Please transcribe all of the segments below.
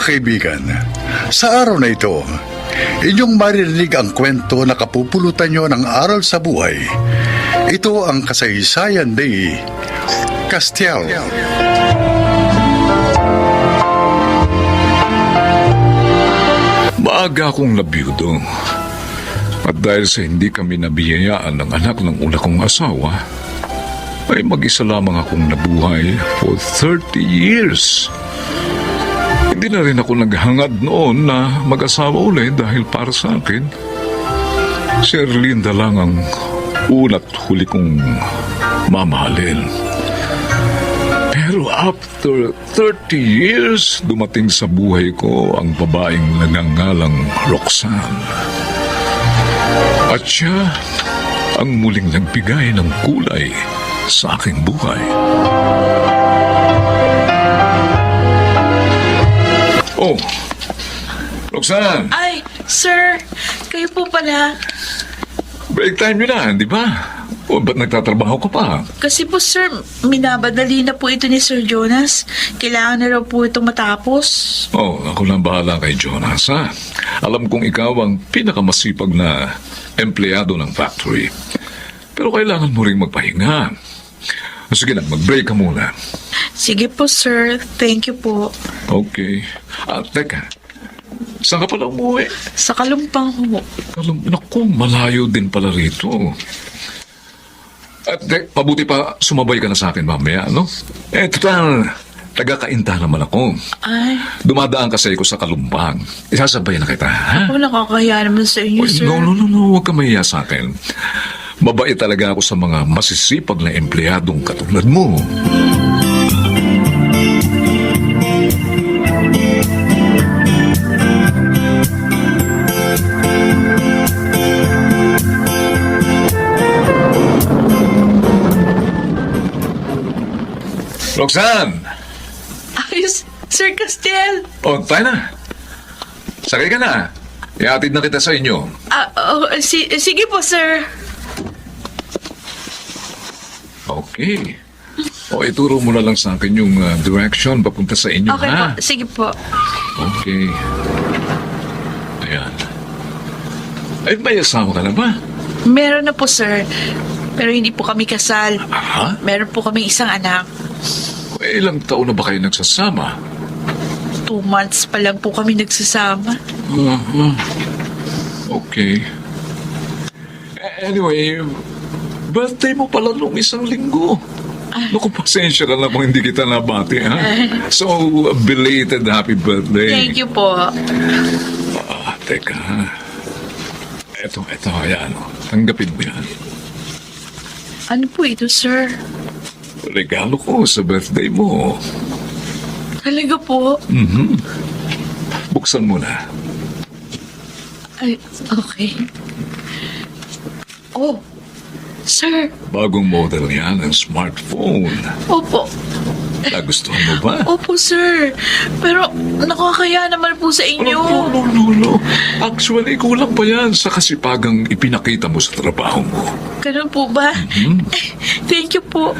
kaibigan, sa araw na ito, inyong maririnig ang kwento na kapupulutan nyo ng aral sa buhay. Ito ang kasaysayan ni Castiel. Maaga akong nabiyudo. At dahil sa hindi kami nabiyayaan ng anak ng una kong asawa, ay mag-isa lamang akong nabuhay for 30 years. Hindi na rin ako naghangad noon na mag-asawa ulit dahil para sa akin, si Erlinda lang ang una't huli kong mamahalin. Pero after 30 years, dumating sa buhay ko ang babaeng nagngangalang Roxanne. At siya ang muling nagbigay ng kulay sa aking buhay. Oh, Roxanne! Ay, sir, kayo po pala. Break time nyo na, di ba? O, ba't nagtatrabaho ka pa? Kasi po, sir, minabadali na po ito ni Sir Jonas. Kailangan na raw po itong matapos. Oh, ako lang bahala kay Jonas, ha? Alam kong ikaw ang pinakamasipag na empleyado ng factory. Pero kailangan mo rin magpahinga. Sige na, mag-break ka muna. Sige po, sir. Thank you po. Okay. Teka. Saan ka pala umuwi? Sa Kalumpang ho. Naku, malayo din pala rito. At pabuti pa, sumabay ka na sa akin mamaya, no? Total, taga-Kainta naman ako. Ay, Dumadaan kasi ako sa Kalumpang. Isasabay na kita, ha? nakakaya naman sa inyo, Oy, sir. no, huwag ka mahiya sa akin. Mabait talaga ako sa mga masisipag na empleyadong katulad mo. Roxanne! Ayos, Sir Castel. O, tayo na. Sakay ka na. Ihatid na kita sa inyo. Sige po, sir. Okay. O, ituro mo na lang sa akin yung direction papunta sa inyo, Okay ha? po, sige po. Okay. Ayan. Ay, may asawa ka na ba? Meron na po, sir. Pero hindi po kami kasal. Ha? Meron po kami isang anak. Ilang taon na ba kayo nagsasama? 2 months pa lang po kami nagsasama. Okay. Anyway, birthday mo pala nung isang linggo. Naku, pasensya ka na kung hindi kita nabati, ha? So, belated happy birthday. Thank you po. Teka, ha? Eto, ayan. Tanggapin mo yan. Ano po ito, sir? Regalo ko sa birthday mo. Talaga po? Buksan mo na. Ay, okay. Oh, sir. Bagong model yan ng smartphone. Opo. Nagustuhan mo ba? Opo, sir. Pero nakakaya naman po sa inyo. No. Actually, kulang pa yan sa kasipagang ipinakita mo sa trabaho mo. Ganun po ba? Thank you po.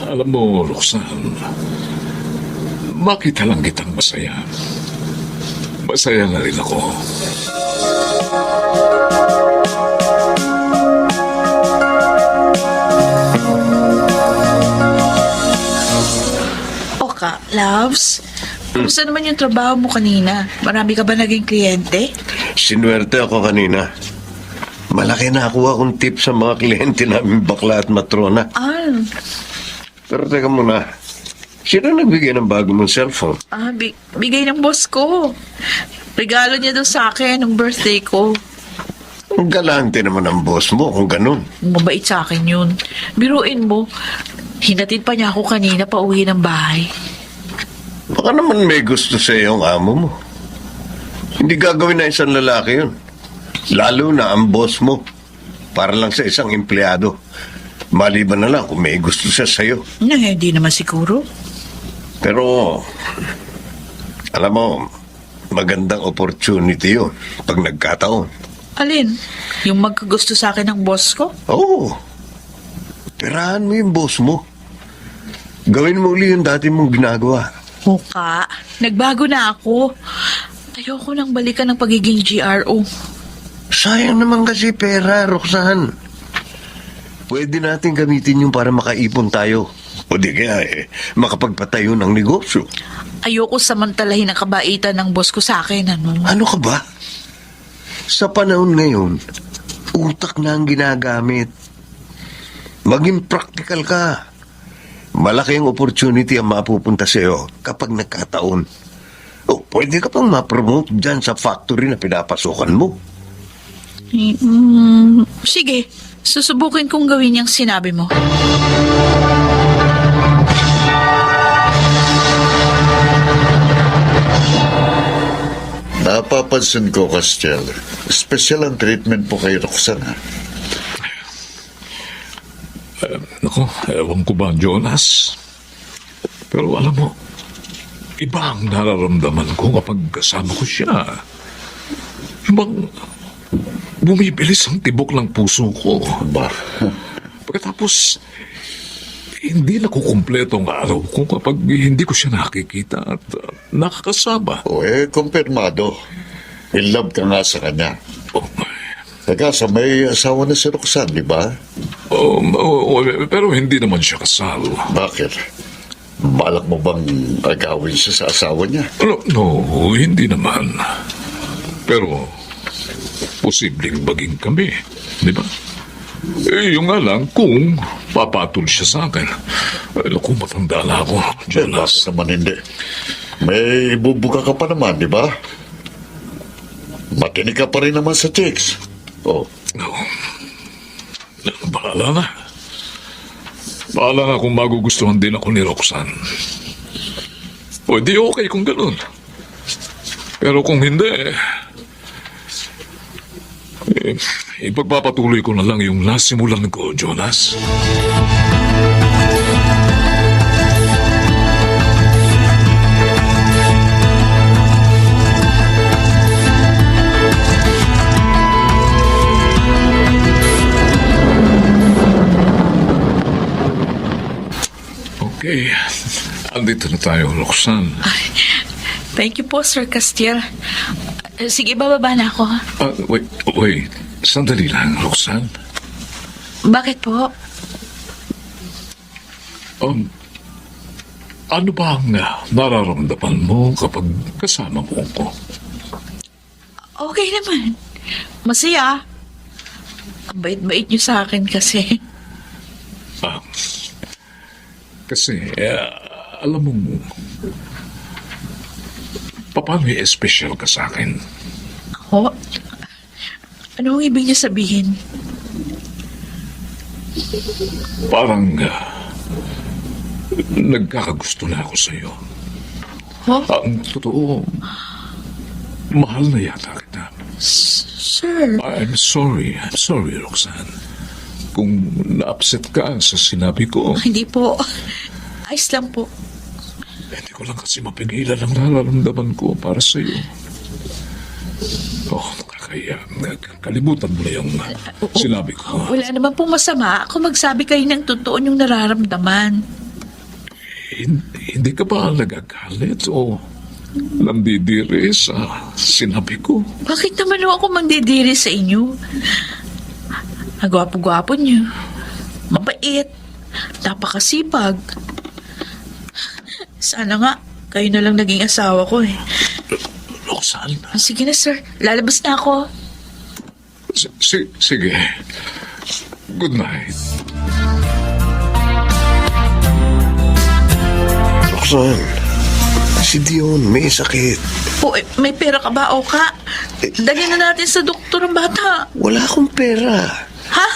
Alam mo, Roxanne, makita lang kitang masaya. Masaya na rin ako. Oka, loves. Kumusta naman yung trabaho mo kanina? Marami ka ba naging kliyente? Sinuwerte ako kanina. Malaki na nakuha kong tip sa mga kliyente namin bakla at matrona. Pero teka muna, sino nagbigay ng bago mong cellphone? Bigay ng boss ko. Regalo niya daw sa akin nung birthday ko. Ang galante naman ang boss mo kung ganun. Mabait sa akin yun. Biruin mo, hinatid pa niya ako kanina pa uwi ng bahay. Baka naman may gusto sa iyo ang amo mo. Hindi gagawin na isang lalaki yun. Lalo na ang boss mo. Para lang sa isang empleyado. Maliban na lang kung may gusto siya sa'yo. Hindi naman siguro. Pero, alam mo, magandang opportunity yun pag nagkataon. Alin? Yung magkagusto sa akin ng boss ko? Oo. Perahan mo yung boss mo. Gawin mo uli yung dati mong ginagawa. Muka, nagbago na ako. Ayoko nang balikan ng pagiging GRO. Sayang naman kasi pera, Roxanne. Pwede natin gamitin yung para makaipon tayo. O di kaya makapagpatayo ng negosyo. Ayoko samantalahin ang kabaitan ng boss ko sa akin, ano? Ano ka ba? Sa panahon ngayon, utak na ang ginagamit. Maging practical ka. Malaki ang opportunity ang mapupunta sa'yo kapag nagkataon. O, pwede ka pang ma-promote dyan sa factory na pinapasukan mo. Sige, susubukin kong gawin yung sinabi mo. Napapansin ko, Castiel. Special ang treatment po kay Roxanne. Ha? Naku, ewan ko ba, Jonas? Pero alam mo, iba ang nararamdaman ko kapag kasama ko siya. Yung bang bumibilis ang tibok ng puso ko. Ba? Pagkatapos, hindi nakukumpleto ang araw ko kapag hindi ko siya nakikita at nakakasama. O kumpirmado. In love ka nga sa kanya. Oh, Teka, sa may asawa na si Roxanne, di ba? pero hindi naman siya kasal. Bakit? Balak mo bang agawin siya sa asawa niya? No, hindi naman. Pero, posibleng maging kami, di ba? Yung nga lang, kung papatol siya sa akin. Naku, matanda na ako, Jonas. Bakit naman hindi? May bubuka ka pa naman, di ba? Matinig ka pa rin naman sa chicks. Oh, No. Bahala na. Bahala na kung magugustuhan din ako ni Roxanne. O, di okay kung ganun. Pero kung hindi, ipagpapatuloy ko na lang yung nasimulan ko, Jonas. Okay, andito na tayo, Roxanne. Thank you po, Sir Castiel. Sige, bababa na ako. Wait. Sandali lang, Roxanne. Bakit po? Ano ba ang nararamdaman mo kapag kasama mo ko? Okay naman. Masaya. Ang bait-bait niyo sa akin kasi. Kasi, alam mo, paano i-special ka sa akin? Ho? Ano ang ibig niyo sabihin? Parang nagkakagusto na ako sa'yo. Ho? Ang totoo, mahal na yata kita. Sir. I'm sorry, Roxanne. Kung na-upset ka sa sinabi ko, Hindi po. Ayos lang po. hindi ko lang kasi mapigilan ang nararamdaman ko para sa'yo. Nakakaya. Kalimutan mo na yung sinabi ko. Wala naman pong masama kung magsabi kayo ng totoo yung nararamdaman. Hindi ka ba nagagalit o nandidiri sa sinabi ko? Bakit naman ako magdidiri sa inyo? Ang gwapo-gwapo niyo. Mabait. Napakasipag. Sana nga, kayo na lang naging asawa ko eh. Roxanne? Sige na, sir. Lalabas na ako. Sige. Good night. Roxanne, si Dion may sakit. May pera ka ba, Oka? Dali na natin sa doktor ang bata. Wala akong pera. Ha?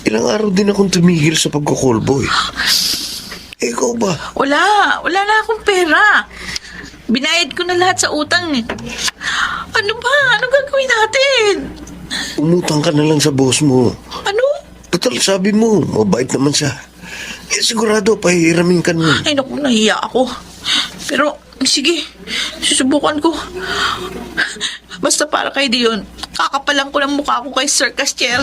Ilang araw din akong tumigil sa pagkukulboy. Ikaw ba? Wala na akong pera. Binayad ko na lahat sa utang eh. Ano ba? Ano gagawin natin? Umutang ka na lang sa boss mo. Ano? Total, sabi mo, mabait naman siya. Sigurado, pahihiramin ka nun. Ay naku, nahiya ako. Pero, sige, susubukan ko. Basta para kay Dion, kakapalan ko ng mukha ko kay Sir Castiel.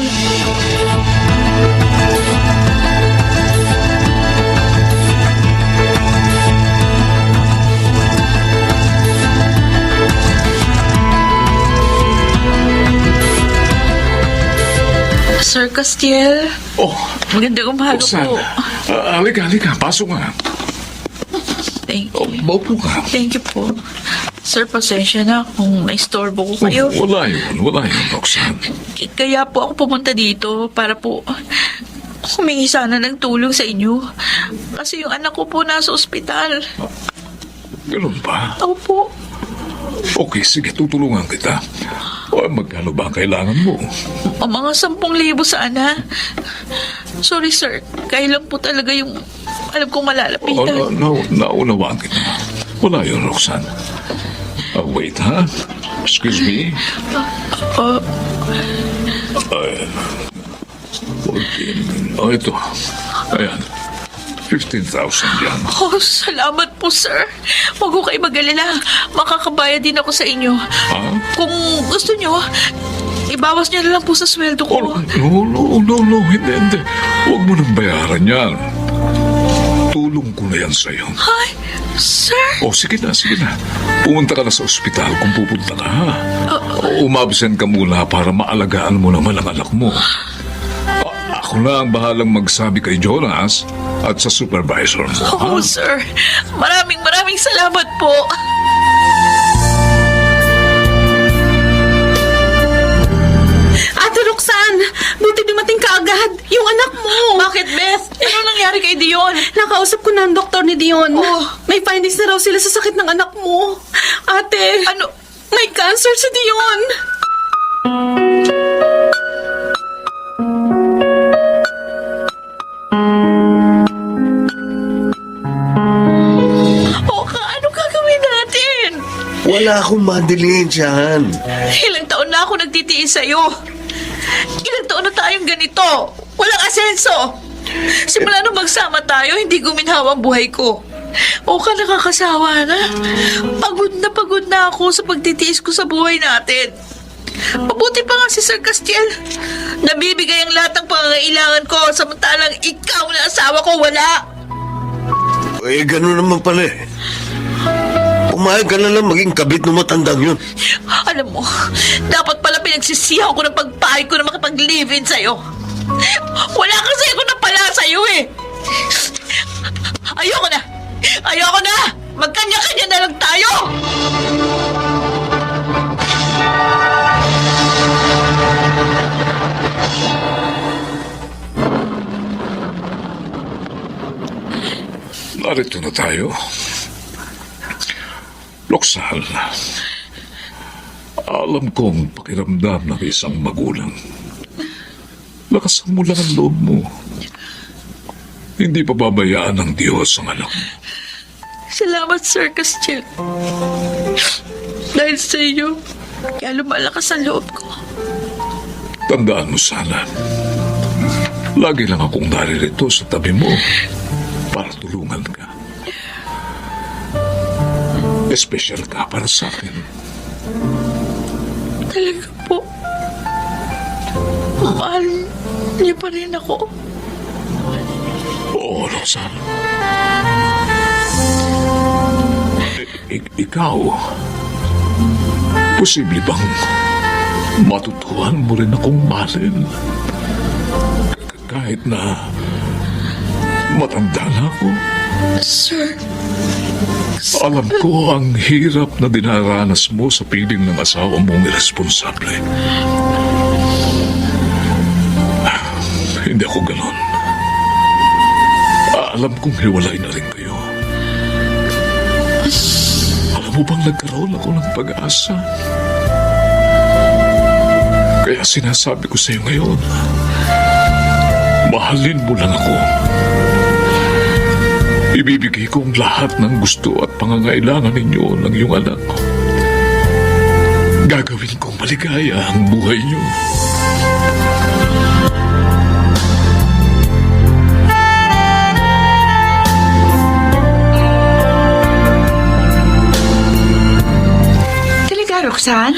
Sir Castiel, Oh, magandang umaga Roxanne. po. Halika. Pasok nga. Thank Oh, you. maupo ka. Thank you po. Sir, pasensya na kung naistorbo ko kayo. Wala yun, Roxanne. Kaya po ako pumunta dito para po humingi sana ng tulong sa inyo. Kasi yung anak ko po nasa ospital. Ganun ba? Ako po. Okay, sige, tutulungan kita. O, magkano ba ang kailangan mo? O mga 10,000 sana. Sorry sir, kaya lang po talaga yung alam kong Oh, malalapitan. naunawaan kita. Wala yun, Roxanne. Wait, ha? Excuse me. Oh, 14. Oh, ito. Ayan. 15,000 yan. oh, salamat po sir. Huwag ko kayo mag-alala. Makakabayad din ako sa inyo. Ha? Kung gusto nyo, ibawas nyo na lang po sa sweldo Oh, ko. no. Hindi. Huwag mo nang bayaran yan. Tulong ko na yan sa'yo. Ay, sir. Oh, sige na. Pumunta ka na sa ospital kung pupunta ka, ha? Umabsent ka muna para maalagaan mo naman ang anak mo. Ako na ang bahalang magsabi kay Jonas at sa supervisor mo, ha? Oh, sir. Maraming salamat po. Ate Roxanne, buti dumating ka agad. Yung anak mo. Bakit, Beth? Ano nangyari kay Dion? Nakausap ko na ang doktor ni Dion. Oh. May findings na raw sila sa sakit ng anak mo. Ate, Ano? may cancer si Dion. O, ano gagawin natin? Wala akong madiliin dyan. Ilang taon na ako nagtitiis sa'yo. Ilang taon na tayong ganito. Walang asenso. Simula nung magsama tayo, hindi guminhawa ang buhay ko. O ka nakakasawa na. Pagod na ako sa pagtitiis ko sa buhay natin. Mabuti pa nga si Sir Castiel. Nabibigay ang lahat ng pangangailangan ko, samantalang ikaw na asawa ko wala. Eh, gano'n naman pala eh. Pumayag ka na lang maging kabit ng matandang yun. Alam mo, dapat pala pinagsisihan ko ng pagpahig ko na makipag-live-in sa'yo. Wala kasi ako na pala sa'yo eh. Ayoko na! Magkanya-kanya na lang tayo! Narito na tayo. Roxanne, alam kong pakiramdam ng isang magulang. Lakasan mo lang ang loob mo. Hindi pababayaan ng Diyos ang anak mo. Salamat, Sir Castiel. Dahil sa iyo, kaya lumalakas ang loob ko. Tandaan mo sana, lagi lang akong naririto sa tabi mo para tulungan ka. Espesyal ka para sa akin. Talaga po. Mahal niyo pa rin ako. Oo, Roxanne. Ikaw, posible bang matutuhan mo rin akong mahalin? Kahit na matanda na ako. Sir, Alam ko ang hirap na dinaranas mo sa piling ng asawa mong irresponsable. Hindi ako ganon. Alam kong hiwalay na rin kayo. Alam mo bang nagkaroon ako ng pag-asa? Kaya sinasabi ko sa iyo ngayon, mahalin mo lang ako. Ibibigay ko ang lahat ng gusto at pangangailangan ninyo ng iyong anak. Gagawin kong maligaya ang buhay niyo. Talaga, Roxanne?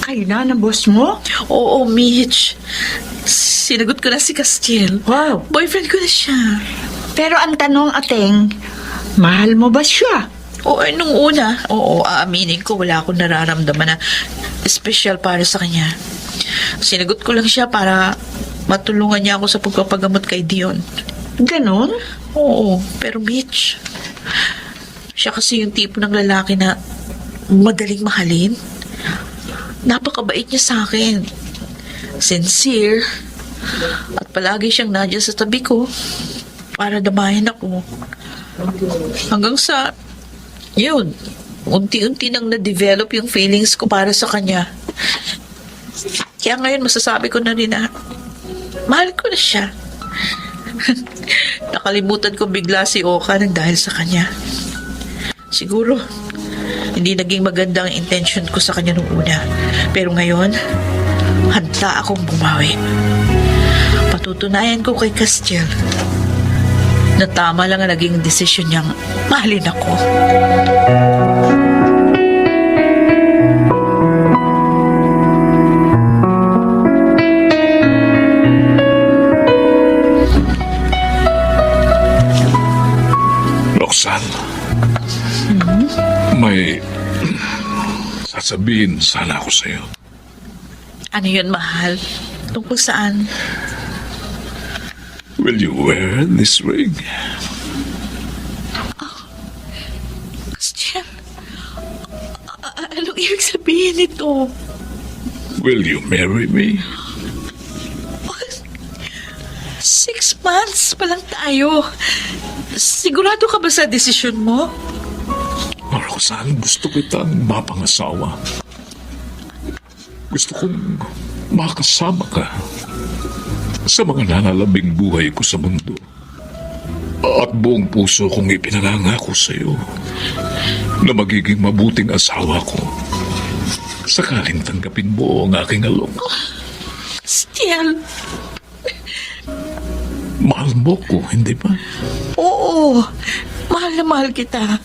Kayo na ng boss mo? oo, Mitch. Sinagot ko na si Castiel. Wow. Boyfriend ko na siya. Pero ang tanong, Ateng, mahal mo ba siya? Oo, nung una, aaminin ko, wala akong nararamdaman na special para sa kanya. Sinagot ko lang siya para matulungan niya ako sa pagpapagamot kay Dion. Ganon? Oo, pero Mitch, siya kasi yung tipo ng lalaki na madaling mahalin. Napakabait niya sa akin. Sincere. At palagi siyang nandiyan sa tabi ko para damayan ako. Hanggang sa, yun, unti-unti nang na-develop yung feelings ko para sa kanya. Kaya ngayon masasabi ko na rin na mahal ko na siya. Nakalimutan ko bigla si Oka nang dahil sa kanya. Siguro, hindi naging maganda ang intention ko sa kanya nung una. Pero ngayon, handa akong bumawi. Patutunayan ko kay Castiel na tama lang ang naging desisyon niyang mahalin ako. Roxanne, may sasabihin sana ako sa'yo. Ano yun, mahal? Tungkol saan? Will you wear this ring? Castiel, anong ibig sabihin nito? Will you marry me? 6 months pa lang tayo. Sigurado ka ba sa desisyon mo? Oh, Roxanne, gusto kitang mapangasawa. Gusto kong makasama ka sa mga nanalabing buhay ko sa mundo. At buong puso kong ipinangangako sa iyo na magiging mabuting asawa ko sakaling tanggapin mo ang aking alok. Castiel, Mahal mo ko, hindi ba? oo. Mahal na mahal kita.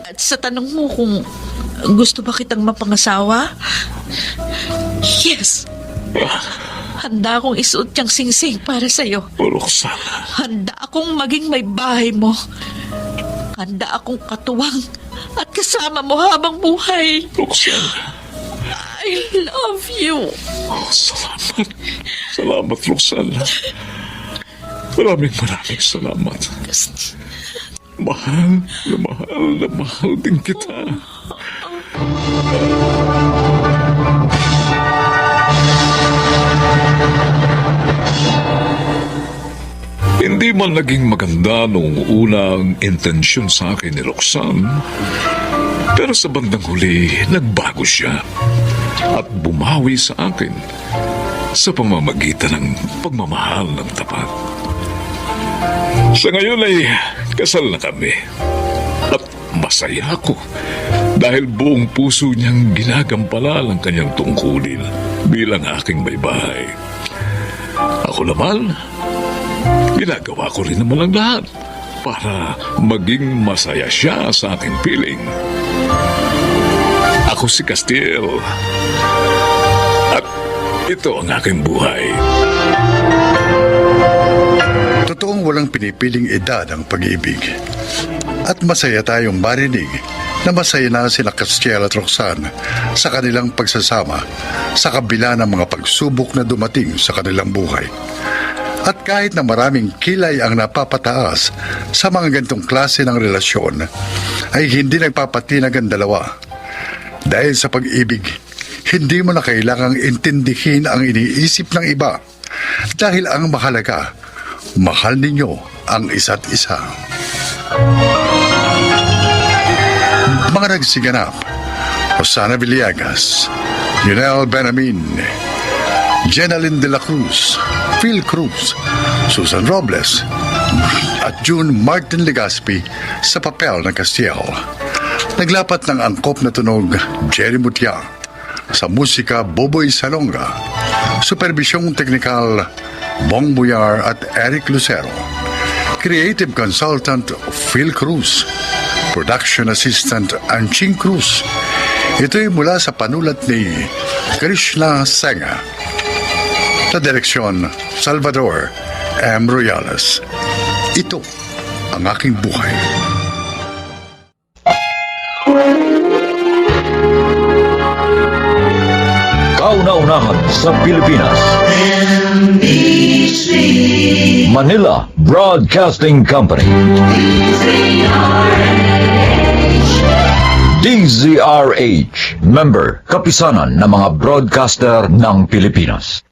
At sa tanong mo kung gusto ba kitang mapangasawa? Yes. Handa akong isuot niyang singsing para sa'yo. Oh, Roxanne, Handa akong maging may bahay mo. Handa akong katuwang at kasama mo habang buhay. Roxanne. I love you. Oh, salamat. Salamat, Roxanne. Maraming salamat. Mahal na mahal din kita. Hindi man naging maganda noong unang intensyon sa akin ni Roxanne, pero sa bandang huli, nagbago siya at bumawi sa akin sa pamamagitan ng pagmamahal ng tapat. Sa ngayon ay kasal na kami at masaya ako dahil buong puso niyang ginagampanan ang kanyang tungkulin bilang aking may bahay. Ako naman, ginagawa ko rin naman ang lahat para maging masaya siya sa aking piling. Ako si Castiel at ito ang aking buhay. Totoong walang pinipiling edad ang pag-ibig. At masaya tayong marinig na masaya na sila Castiel at Roxanne sa kanilang pagsasama sa kabila ng mga pagsubok na dumating sa kanilang buhay. At kahit na maraming kilay ang napapataas sa mga ganitong klase ng relasyon, ay hindi nagpapatinag ang dalawa. Dahil sa pag-ibig, hindi mo na kailangang intindihin ang iniisip ng iba. Dahil ang mahalaga, mahal ninyo ang isa't isa. Mga nagsiganap, Rosana Villegas, Yunel Benamin, Jenaline de la Cruz, Phil Cruz, Susan Robles, at June Martin Legaspi sa papel ng Castiel. Naglapat ng angkop na tunog Jerry Mutia, sa musika Boboy Salonga, superbisyong teknikal Bong Buyar at Eric Lucero, creative consultant Phil Cruz, production assistant Anching Cruz. Ito'y mula sa panulat ni Krishna Senga. Sa direksyon, Salvador M. Royales. Ito ang aking buhay. Kauna-unahan sa Pilipinas. Manila Broadcasting Company. DZRH, member, kapisanan ng mga broadcaster ng Pilipinas.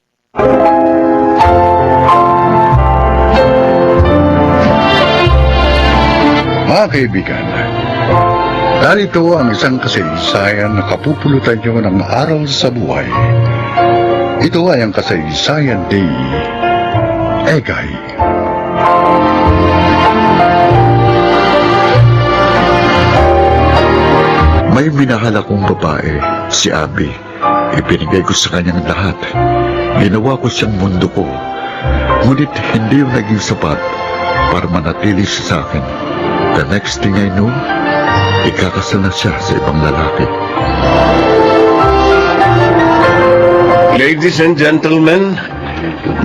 Mga kaibigan, narito ang isang kasaysayan na kapupulutan nyo ng aral sa buhay. Ito ay ang kasaysayan ni Egay. May minahal akong babae, si Abby. Ipinigay ko sa kanyang lahat. Ginawa ko siyang mundo ko. Ngunit hindi yung naging sapat para manatili siya sa akin. The next thing I knew, ikakasal na siya sa ibang lalaki. Ladies and gentlemen,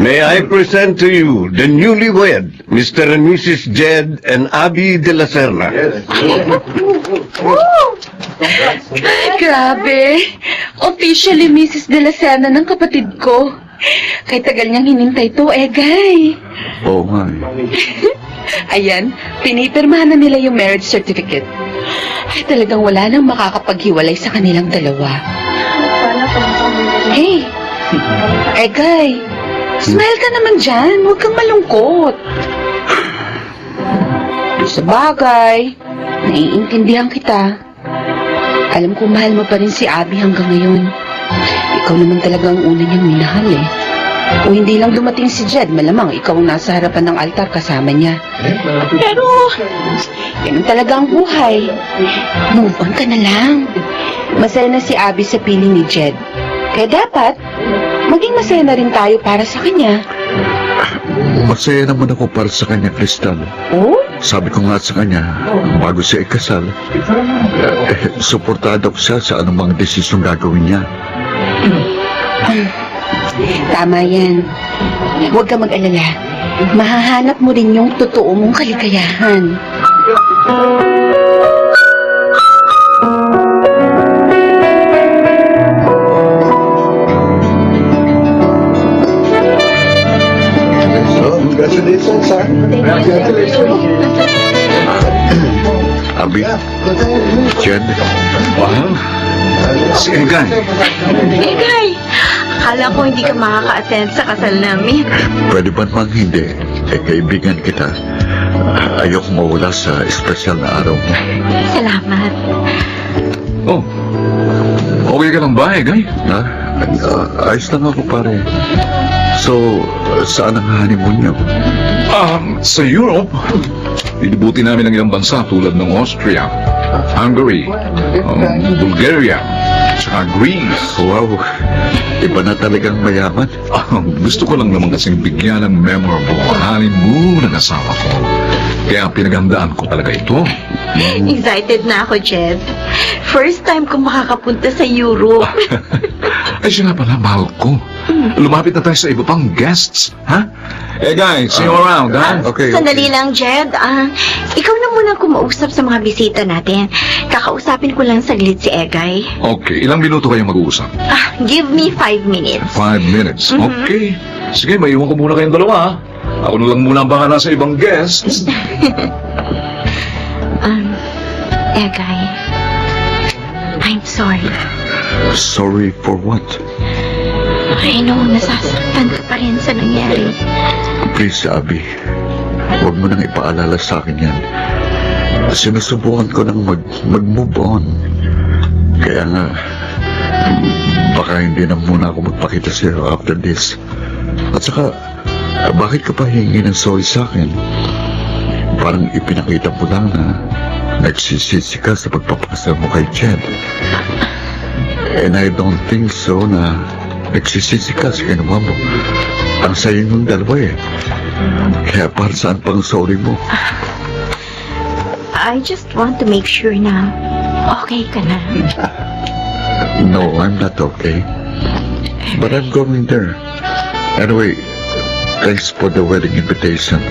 may I present to you the newlywed, Mr. and Mrs. Jed and Abby de la Serna. Grabe. Officially Mrs. De La Serna ng kapatid ko. Kay tagal niyang hinintay to, Egay. Oo nga eh. Ayan, pinipirmahan na nila yung marriage certificate. Ay, talagang wala nang makakapaghiwalay sa kanilang dalawa. Hey, Egay, smile ka naman dyan. Huwag kang malungkot. Sa bagay, naiintindihan kita. Alam ko mahal mo pa rin si Abby hanggang ngayon. Ikaw naman talaga ang una niyang minahal eh. O hindi lang dumating si Jed, malamang ikaw ang nasa harapan ng altar kasama niya. Pero, ganun talaga ang buhay. Move on ka na lang. Masaya na si Abby sa piling ni Jed. Kaya dapat, maging masaya na rin tayo para sa kanya. Masaya naman ako para sa kanya, Crystal. Oh? Sabi ko nga sa kanya, bago siya ikasal, suportado ko siya sa anumang desisyong gagawin niya. Tama yan. Huwag ka mag-alala. Mahahanap mo rin yung totoo mong kaligayahan. Congratulations, ha? Abby, Jed, Wow. Si Egay. Egay, akala ko hindi ka makaka-attend sa kasal namin. pwede ba namang hindi? Kaibigan kita. Ayoko mawala sa espesyal na araw mo. Salamat. Oh. Okay ka lang ba, Egay? Ha? Ayos lang ako, pare. So, saan ang honeymoon niyo? Sa Europe, inibuti namin ang ilang bansa tulad ng Austria, Hungary, Bulgaria, saka Greece. Wow, iba na talagang mayaman. Gusto ko lang naman kasing bigyan ng memorable honeymoon ng asawa ko. Kaya pinaghandaan ko talaga ito. Excited na ako, Jed. First time ko makakapunta sa Europe. Ay, siya nga pala, mahal ko. Lumapit na tayo sa iba pang guests, ha? Eh, guys, see you around, ha? Okay, Sandali lang, Jed. Ikaw na muna kumausap sa mga bisita natin. Kakausapin ko lang saglit si Egay. Okay, ilang minuto kayong mag-uusap? Give me 5 minutes. 5 minutes. Okay. Sige, maiwan ko muna kayong dalawa, ha? Ako na lang muna ang bahala sa ibang guests. Egay, I'm sorry. Sorry for what? I know, nasasaktan ka pa rin sa nangyari. Please, Abby. Huwag mo nang ipaalala sa akin yan. Sinusubukan ko nang mag-move on. Kaya nga, baka hindi na muna ako magpakita sa'yo after this. At saka, bakit ka pa hingi ng sorry sa akin? Parang ipinakita mo lang na nagsisisi ka sa pagpapakasal mo kay Jed. And I don't think so na nagsisisi ka sa ginawa mo. Ang sayo ng dalawa eh. Kaya para saan pang sorry mo? I just want to make sure na okay ka na. No, I'm not okay. But I'm going there. Anyway, thanks for the wedding invitation.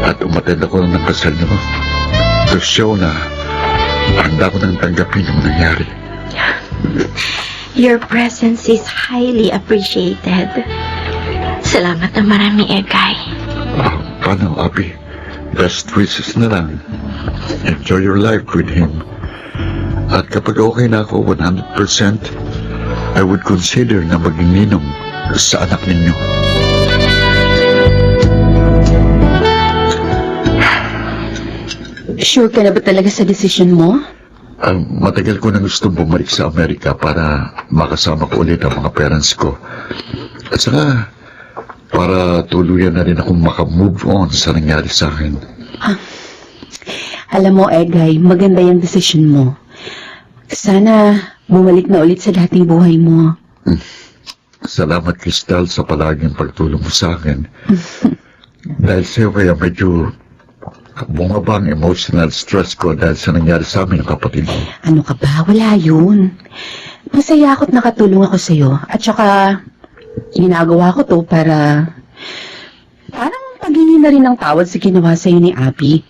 At umattend ako ng kasal niyo. To show na handa ko nang tanggapin yung nangyari. Your presence is highly appreciated. Salamat na marami, Egay. Paano, Abi? Best wishes na lang. Enjoy your life with him. At kapag okay na ako 100%, I would consider na maging ninong sa anak ninyo. Sure ka na ba talaga sa desisyon mo? Matagal ko na gustong bumalik sa Amerika para makasama ko ulit ang mga parents ko. At saka, para tuluyan na rin akong makamove on sa nangyari sa akin. Alam mo, Egay, maganda yung desisyon mo. Sana bumalik na ulit sa dating buhay mo. Salamat, Crystal, sa palaging pagtulong mo sa akin. Dahil sa'yo kaya medyo bumaba ang emotional stress ko dahil sa nangyari sa amin ng kapatid mo. Ano ka ba? Wala yun. Masaya ako't nakatulong ako sa'yo. At saka, ginagawa ko to para parang paghingi na rin ng tawad sa ginawa sa'yo ni Abby.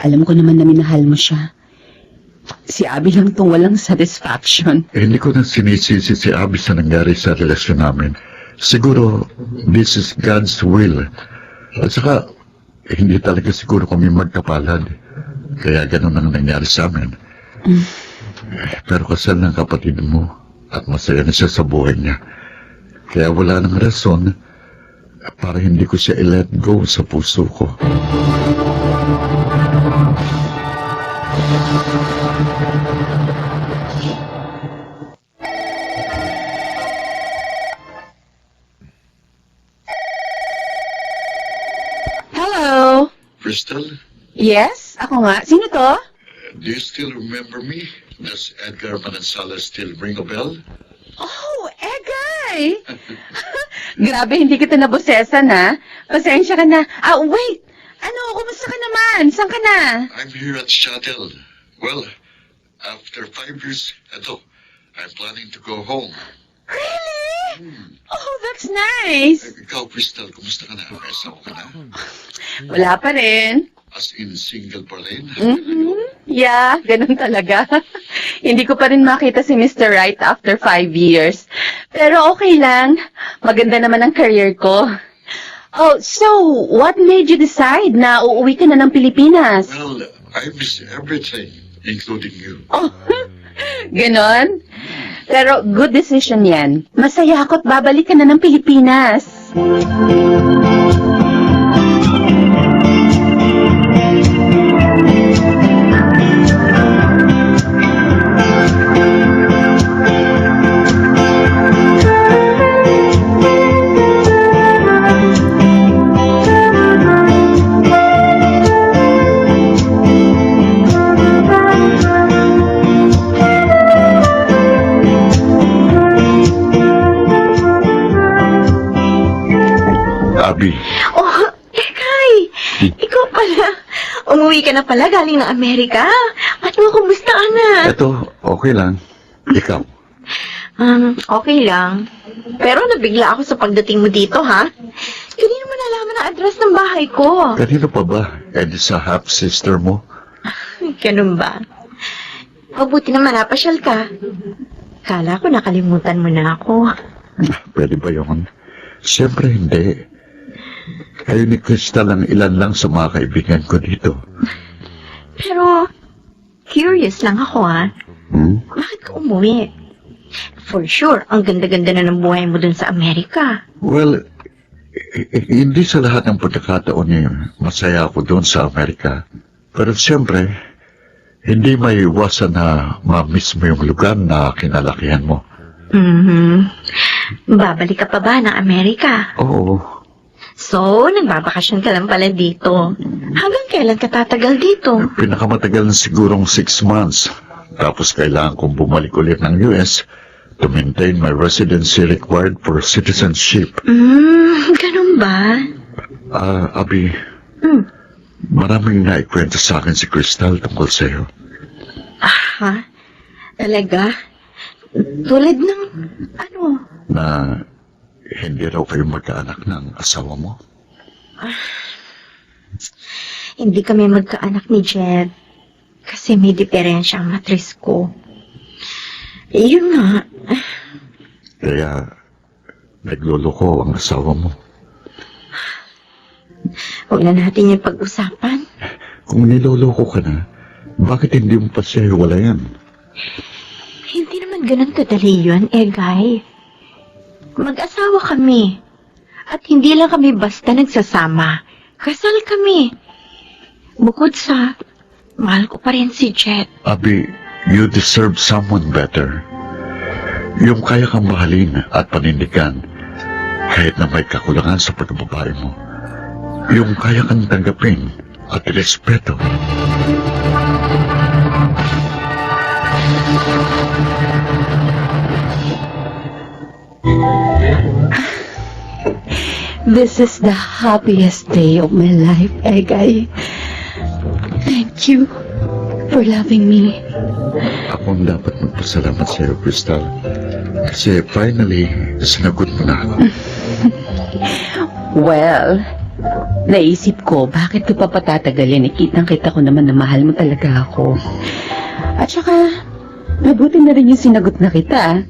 Alam ko naman na minahal mo siya. Si Abby lang tong walang satisfaction. Hindi ko na sinisisi si Abby sa nangyari sa relasyon namin. Siguro, this is God's will. At saka, hindi talaga siguro kami magkapalad. Kaya ganun ang nangyari sa amin. Pero kasal ng kapatid mo at masaya na siya sa buhay niya. Kaya wala nang rason para hindi ko siya i-let go sa puso ko. Hello? Crystal, Yes? Ako nga. Sino to? do you still remember me? Does Edgar Manansala still ring a bell? Oh, Egay! Grabe, hindi kita nabosesan, ha? Pasensya ka na. Wait! Ano, kumusta ka naman? Saan ka na? I'm here at Shuttle. Well, after 5 years, I'm planning to go home. Really? Oh, that's nice. Ikaw, Crystal, kumusta ka na? May asawa ka na? Wala pa rin. As in, single pa rin? Yeah, ganun talaga. Hindi ko pa rin makita si Mr. Right after 5 years. Pero okay lang. Maganda naman ang career ko. Oh, so, what made you decide na uuwi ka na ng Pilipinas? Well, I miss everything, including you. Oh, ganon? Pero good decision yan. Masaya ako't babalik ka na ng Pilipinas. Abby, Oh, Ekay! Ikaw pala. Umuwi ka na pala galing ng Amerika. At kumusta ka na? eto, okay lang. Ikaw, Okay lang. Pero nabigla ako sa pagdating mo dito, ha? Kanino mo nalaman ang address ng bahay ko? kanino pa ba? Edi sa half-sister mo? Ganun ba? Mabuti naman napasyal ka. Kala ko nakalimutan mo na ako. Pwede ba yun? Siyempre hindi. Kayo ni Crystal ang ilan lang sa mga kaibigan ko dito. Pero, curious lang ako, ha? Bakit ka umuwi? For sure, ang ganda-ganda na ng buhay mo dun sa Amerika. Well, hindi sa lahat ng pagkakataon niya masaya ako doon sa Amerika. Pero siyempre, hindi may iwasan na ma-miss mo yung lugar na kinalakihan mo. Babalik ka pa ba ng Amerika? Oo. So, nagbabakasyon ka lang pala dito. Hanggang kailan ka tatagal dito? Pinakamatagal na sigurong 6 months. Tapos kailangan kong bumalik ulit ng US to maintain my residency required for citizenship. Ganun ba? Abi, maraming naikwento sa akin si Crystal tungkol sa'yo. Ha? Talaga? Tulad ng, ano? Na hindi raw kayo magkaanak ng asawa mo. Hindi kami magkaanak ni Jed. Kasi may diferensya ang matris ko. Yun nga. Kaya nagluloko ang asawa mo. Huwag na natin yung pag-usapan. Kung niloloko ka na, bakit hindi mo pa siya hiwalayan? Hindi naman ganun kadali yun, Egay. Mag-asawa kami. At hindi lang kami basta nagsasama. Kasal kami. Bukod sa, mahal ko pa rin si Jet. Abi, you deserve someone better. Yung kaya kang mahalin at panindigan, kahit na may kakulangan sa pagkababae mo. Yung kaya kang tanggapin at respeto. This is the happiest day of my life, Egay. Thank you for loving me. Ako ang dapat magpasalamat sa iyo, Crystal. Kasi finally, sinagot mo na ako. Well, naisip ko, bakit ko pa patatagalin? Kitang-kita ko naman na mahal mo talaga ako. At saka, mabuti na rin yung sinagot na kita.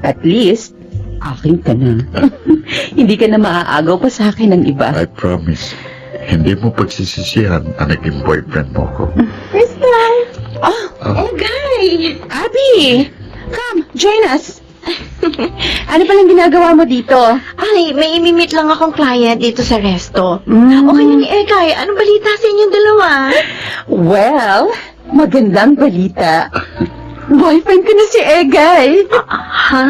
At least, akin ka na. Hindi ka na maaagaw pa sa akin ng iba. I promise, hindi mo pagsisisihan na naging boyfriend mo ko. Crystal! Oh, Egay! Abby! Come, join us! Ano palang ginagawa mo dito? Ay, may imimit lang akong client dito sa resto. Mm. Okay na ni Egay, anong balita sa inyong dalawa? Well, magandang balita. Boyfriend ko na si Egay. Ha?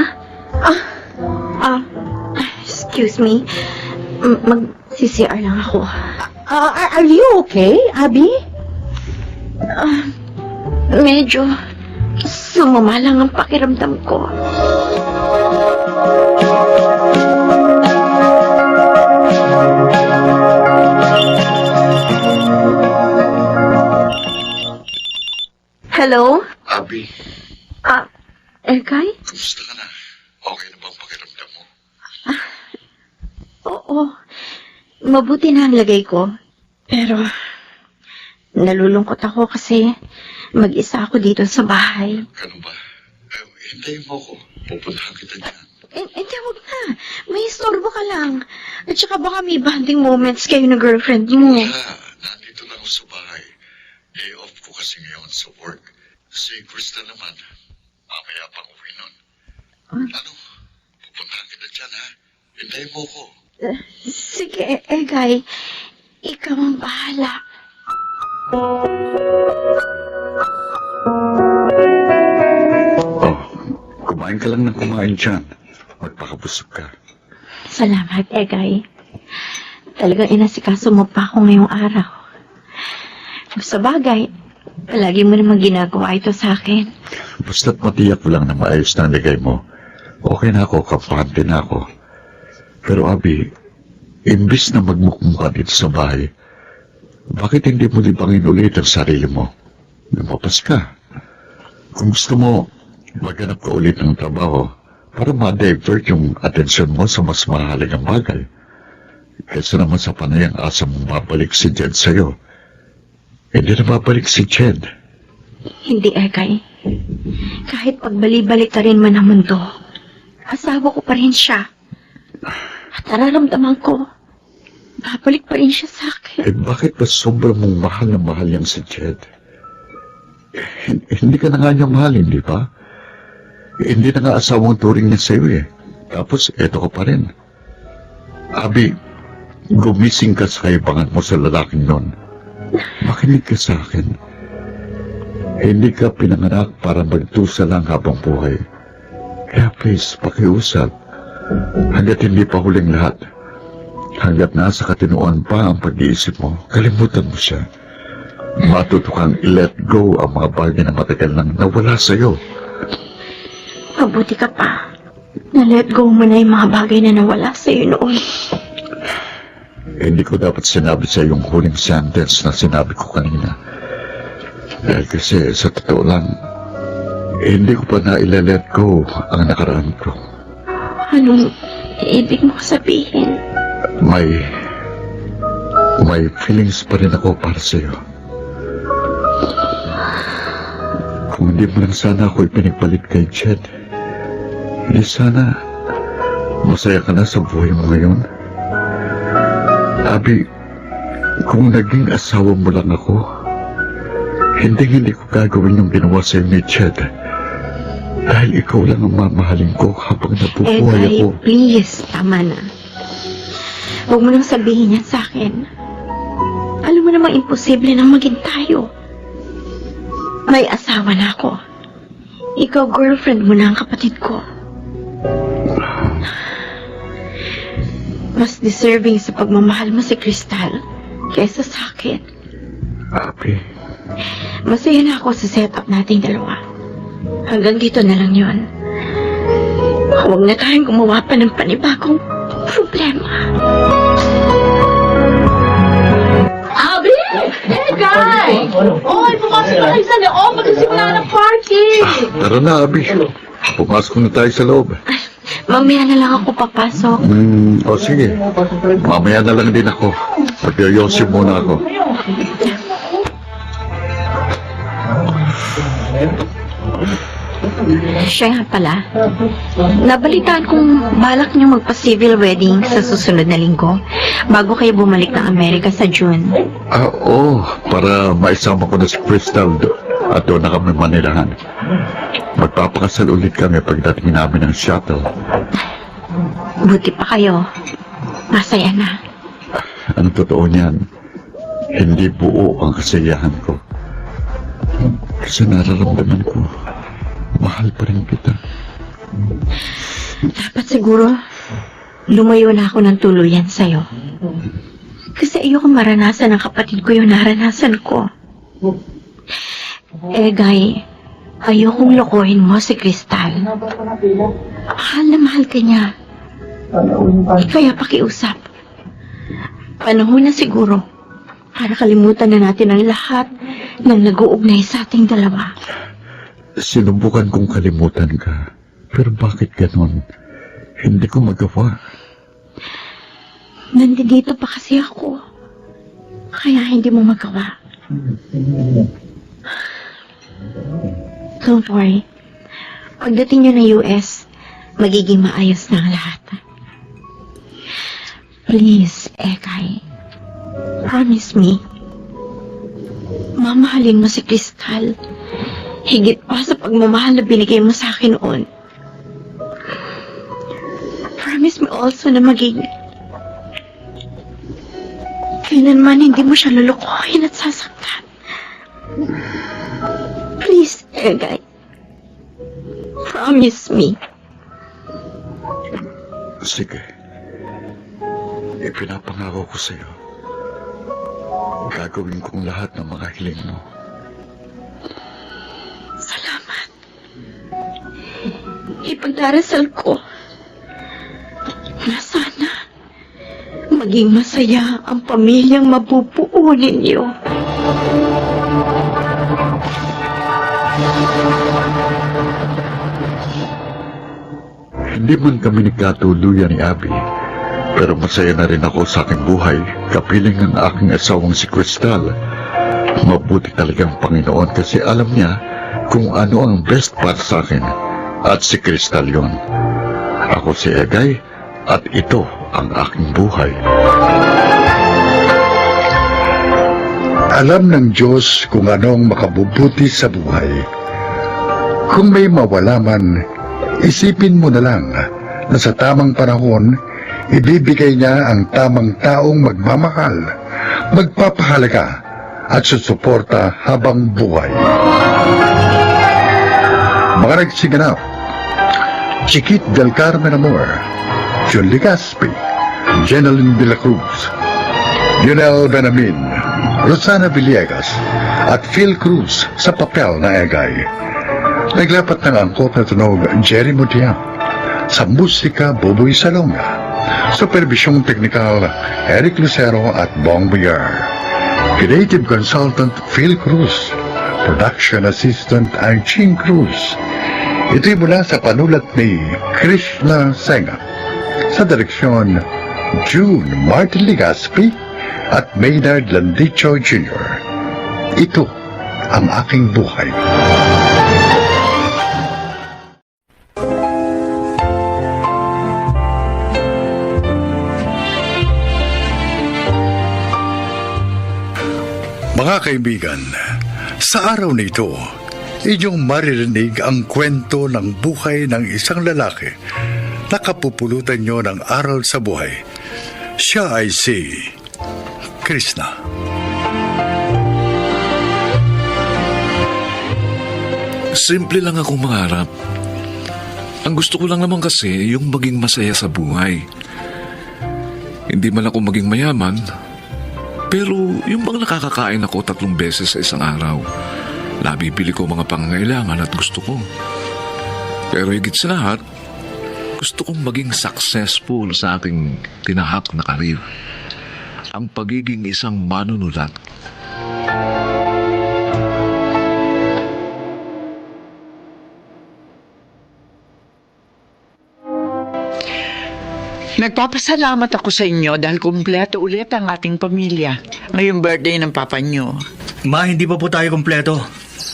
Excuse me. Mag-CCR lang ako. Are you okay, Abby? Medyo sumama lang ang pakiramdam ko. Hello? Abi, Egay? kumusta ka na? Okay na bang pakiramdam mo? Oo. Mabuti na ang lagay ko. Pero, nalulungkot ako kasi mag-isa ako dito sa bahay. Ganun ba? Hintayin mo ko. Pupuntahan kita dyan. Hindi, wag na. May istorbo ka lang. At saka baka may bonding moments kayo ng girlfriend mo. Nandito na ako sa bahay. Day off ko kasi ngayon sa work. Si Krista naman, mamaya pang uwi nun. Ano? Pupuntahan kita dyan, ha? Hintayin mo ko. Sige, Egay. Ikaw ang bahala. Oh, kumain ka lang ng kumain dyan. Magpakabusog ka. Salamat, Egay. Talagang inasikaso mo pa ako ngayong araw. Sa bagay, palagi mo naman ginagawa ito sa akin. Basta't matiyak ko lang na maayos na ang ligay mo. Okay na ako, kapante na ako. Pero Abi, imbis na magmukmukha dito sa bahay, bakit hindi mo libangin ulit ang sarili mo? Lumapas ka. Kung gusto mo, maghanap ka ulit ng trabaho para ma-divert yung atensyon mo sa mas mahalagang bagay. Kaysa naman sa panayang asa mong babalik si Jed sa'yo. Hindi na babalik si Jed. Hindi, Egay. Kahit pagbali-balik ka rin man ang mundo, asawa ko pa rin siya. At nararamdaman ko, babalik pa rin siya sa akin. Bakit ba sobrang mong mahal na mahal yang si Jed? Hindi ka na nga niya mahal, hindi ba? Hindi na nga asawang turing niya sa'yo eh. Tapos, eto ka pa rin. Abi, gumising ka sa kaibangan mo sa lalaking nun. Makinig ka sa akin. Hindi ka pinanganak para magdusa lang habang buhay. Kaya please, pakiusap. Hanggat hindi pa huling lahat. Hanggat nasa katinuan pa ang pag-iisip mo, kalimutan mo siya. Matuto kang i-let go ang mga bagay na matagal nang nawala sa'yo. Mabuti ka pa. Na-let go mo na yung mga bagay na nawala sa'yo noon. Hindi ko dapat sinabi sa yung huling sentence na sinabi ko kanina. Dahil kasi sa totoo lang, hindi ko pa na-let go ang nakaraan ko. Anong ibig mo sabihin? May feelings pa rin ako para sa'yo. Kung hindi mo lang sana ako ipinagpalit kay Jed, hindi sana masaya ka na sa buhay mo ngayon. Abi, Kung naging asawa mo lang ako, hindi ko gagawin yung ginawa sa'yo ni Ched. Dahil ikaw lang ang mamahalin ko habang nabubuhay Egay, ako. please, tama na. Huwag mo nang sabihin yan sa akin. Alam mo namang imposible nang maging tayo. May asawa na ako. Ikaw, girlfriend mo na ang kapatid ko. Mas deserving sa pagmamahal mo si Crystal kaysa sa akin. Abi, Masaya na ako sa setup nating dalawa. Hanggang dito na lang yon. Huwag na tayong gumawa pa ng panibagong problema. Abi! Guy! Oy, pumasok na kayo sa loob. Magkasimula ng party. tara na, Abi. Pumasok na tayo sa loob. Mamaya na lang ako papasok. O sige. Mamaya na lang din ako. Magyoyosi muna ako. Siya nga pala. Nabalitaan kong balak niyo magpa-civil wedding sa susunod na linggo bago kayo bumalik ng Amerika sa June. Oo, para maisama ko na si Crystal at doon na kami manilahan. Magpapakasal ulit kami pagdating namin ng shuttle. Buti pa kayo. Masaya na. Ang totoo niyan, hindi buo ang kasiyahan ko. Kasi nararamdaman ko, mahal pa rin kita. Dapat siguro lumayo na ako ng tuluyan sa'yo. Kasi ayoko maranasan ng kapatid ko yung naranasan ko. Guy, ayokong lokohin mo si Crystal. Mahal na mahal ka niya. Kaya pakiusap. Panahon na siguro para kalimutan na natin ang lahat ng nag-uugnay sa ating dalawa. Sinubukan kong kalimutan ka. Pero bakit ganon? Hindi ko magawa. Nandito pa kasi ako. Kaya hindi mo magawa. Don't worry. Pagdating nyo ng US, magiging maayos na ang lahat. Please, Ekay. Promise me. Mamahalin mo si Crystal. Higit pa sa pagmamahal na binigay mo sa akin noon. Promise me also na maging kailanman hindi mo siya lulukohin at sasaktan. Please, Egay. Promise me. Sige. Ipinapangako ko sa'yo. Gagawin kong lahat ng mga hiling mo. Salamat. Ipagdarasal ko na sana maging masaya ang pamilyang mabubuo ninyo. Hindi man kami nagkatuluyan ni Abby, pero masaya na rin ako sa aking buhay, kapiling ang aking asawang si Crystal. Mabuti talagang Panginoon kasi alam niya kung ano ang best para sa akin, at si Crystal yun. Ako si Egay, at ito ang aking buhay. Alam ng Diyos kung anong makabubuti sa buhay. Kung may mawala man, isipin mo na lang na sa tamang panahon, ibibigay niya ang tamang taong magmamahal, magpapahalaga at susuporta habang buhay. Mga nagsiganap: Chiquit del Carmen Amor, John Legaspi, Jeneline de la Cruz, Lionel Benamin, Rosana Villegas at Phil Cruz sa papel na Egay. Naglapat ng angkop na tunog Jerry Mutiang, sa musika Boboy Salonga, supervisyong teknikal Eric Lucero at Bong Villar, creative consultant Phil Cruz, production assistant Archie Cruz. Ito'y mula sa panulat ni Krishna Senga, sa direksyon June Martin Legaspi at Maynard Landicho Jr. Ito ang aking buhay. Mga kaibigan, sa araw na ito, inyong maririnig ang kwento ng buhay ng isang lalaki na kapupulutan nyo ng aral sa buhay. Siya ay si Krishna. Simple lang akong mangarap. Ang gusto ko lang naman kasi yung maging masaya sa buhay. Hindi man ako maging mayaman, pero yung bang nakakakain ako 3 beses sa isang araw. Nabibili ko mga pangangailangan at gusto ko. Pero higit sa lahat, gusto kong maging successful sa aking tinahak na karir. Ang pagiging isang manunulat. Nagpapasalamat ako sa inyo dahil kumpleto ulit ang ating pamilya. Ngayong birthday ng papa nyo. Ma, hindi pa po tayo kompleto.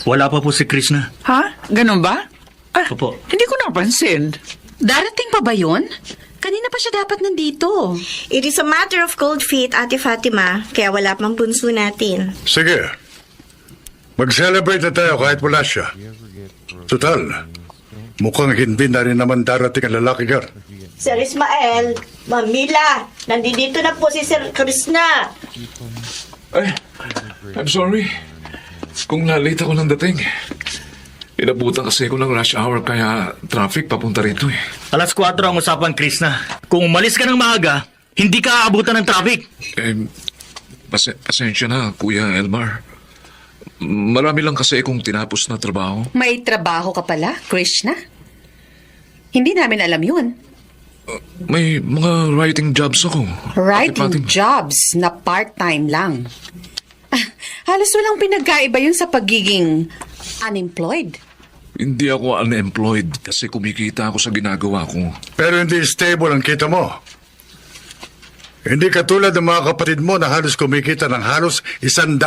Wala pa po si Krishna. Ha? Ganun ba? Ah, Opo. hindi ko napansin. Darating pa ba yun? Kanina pa siya dapat nandito. It is a matter of cold feet, Ate Fatima, kaya wala pang bunso natin. Sige, mag-celebrate na tayo kahit wala siya. Total, mukhang hindi na rin naman darating ang lalaki yan. Sir Ismael, Mamila, nandito na po si Sir Krishna. Ay, I'm sorry. Kung na-late ako ng dating. Inabutan kasi ako ng rush hour kaya traffic papunta rito eh. Alas 4 ang usapan, Krishna. Kung umalis ka ng maaga, hindi ka aabutan ng traffic. Pasensya na, Kuya Elmar. Marami lang kasi akong tinapos na trabaho. May trabaho ka pala, Krishna? Hindi namin alam yun. May mga writing jobs ako. Writing jobs na part-time lang. Halos walang pinagkaiba yun sa pagiging unemployed. Hindi ako unemployed kasi kumikita ako sa ginagawa ko. Pero hindi stable ang kita mo. Hindi katulad ng mga kapatid mo na halos kumikita ng halos 100,000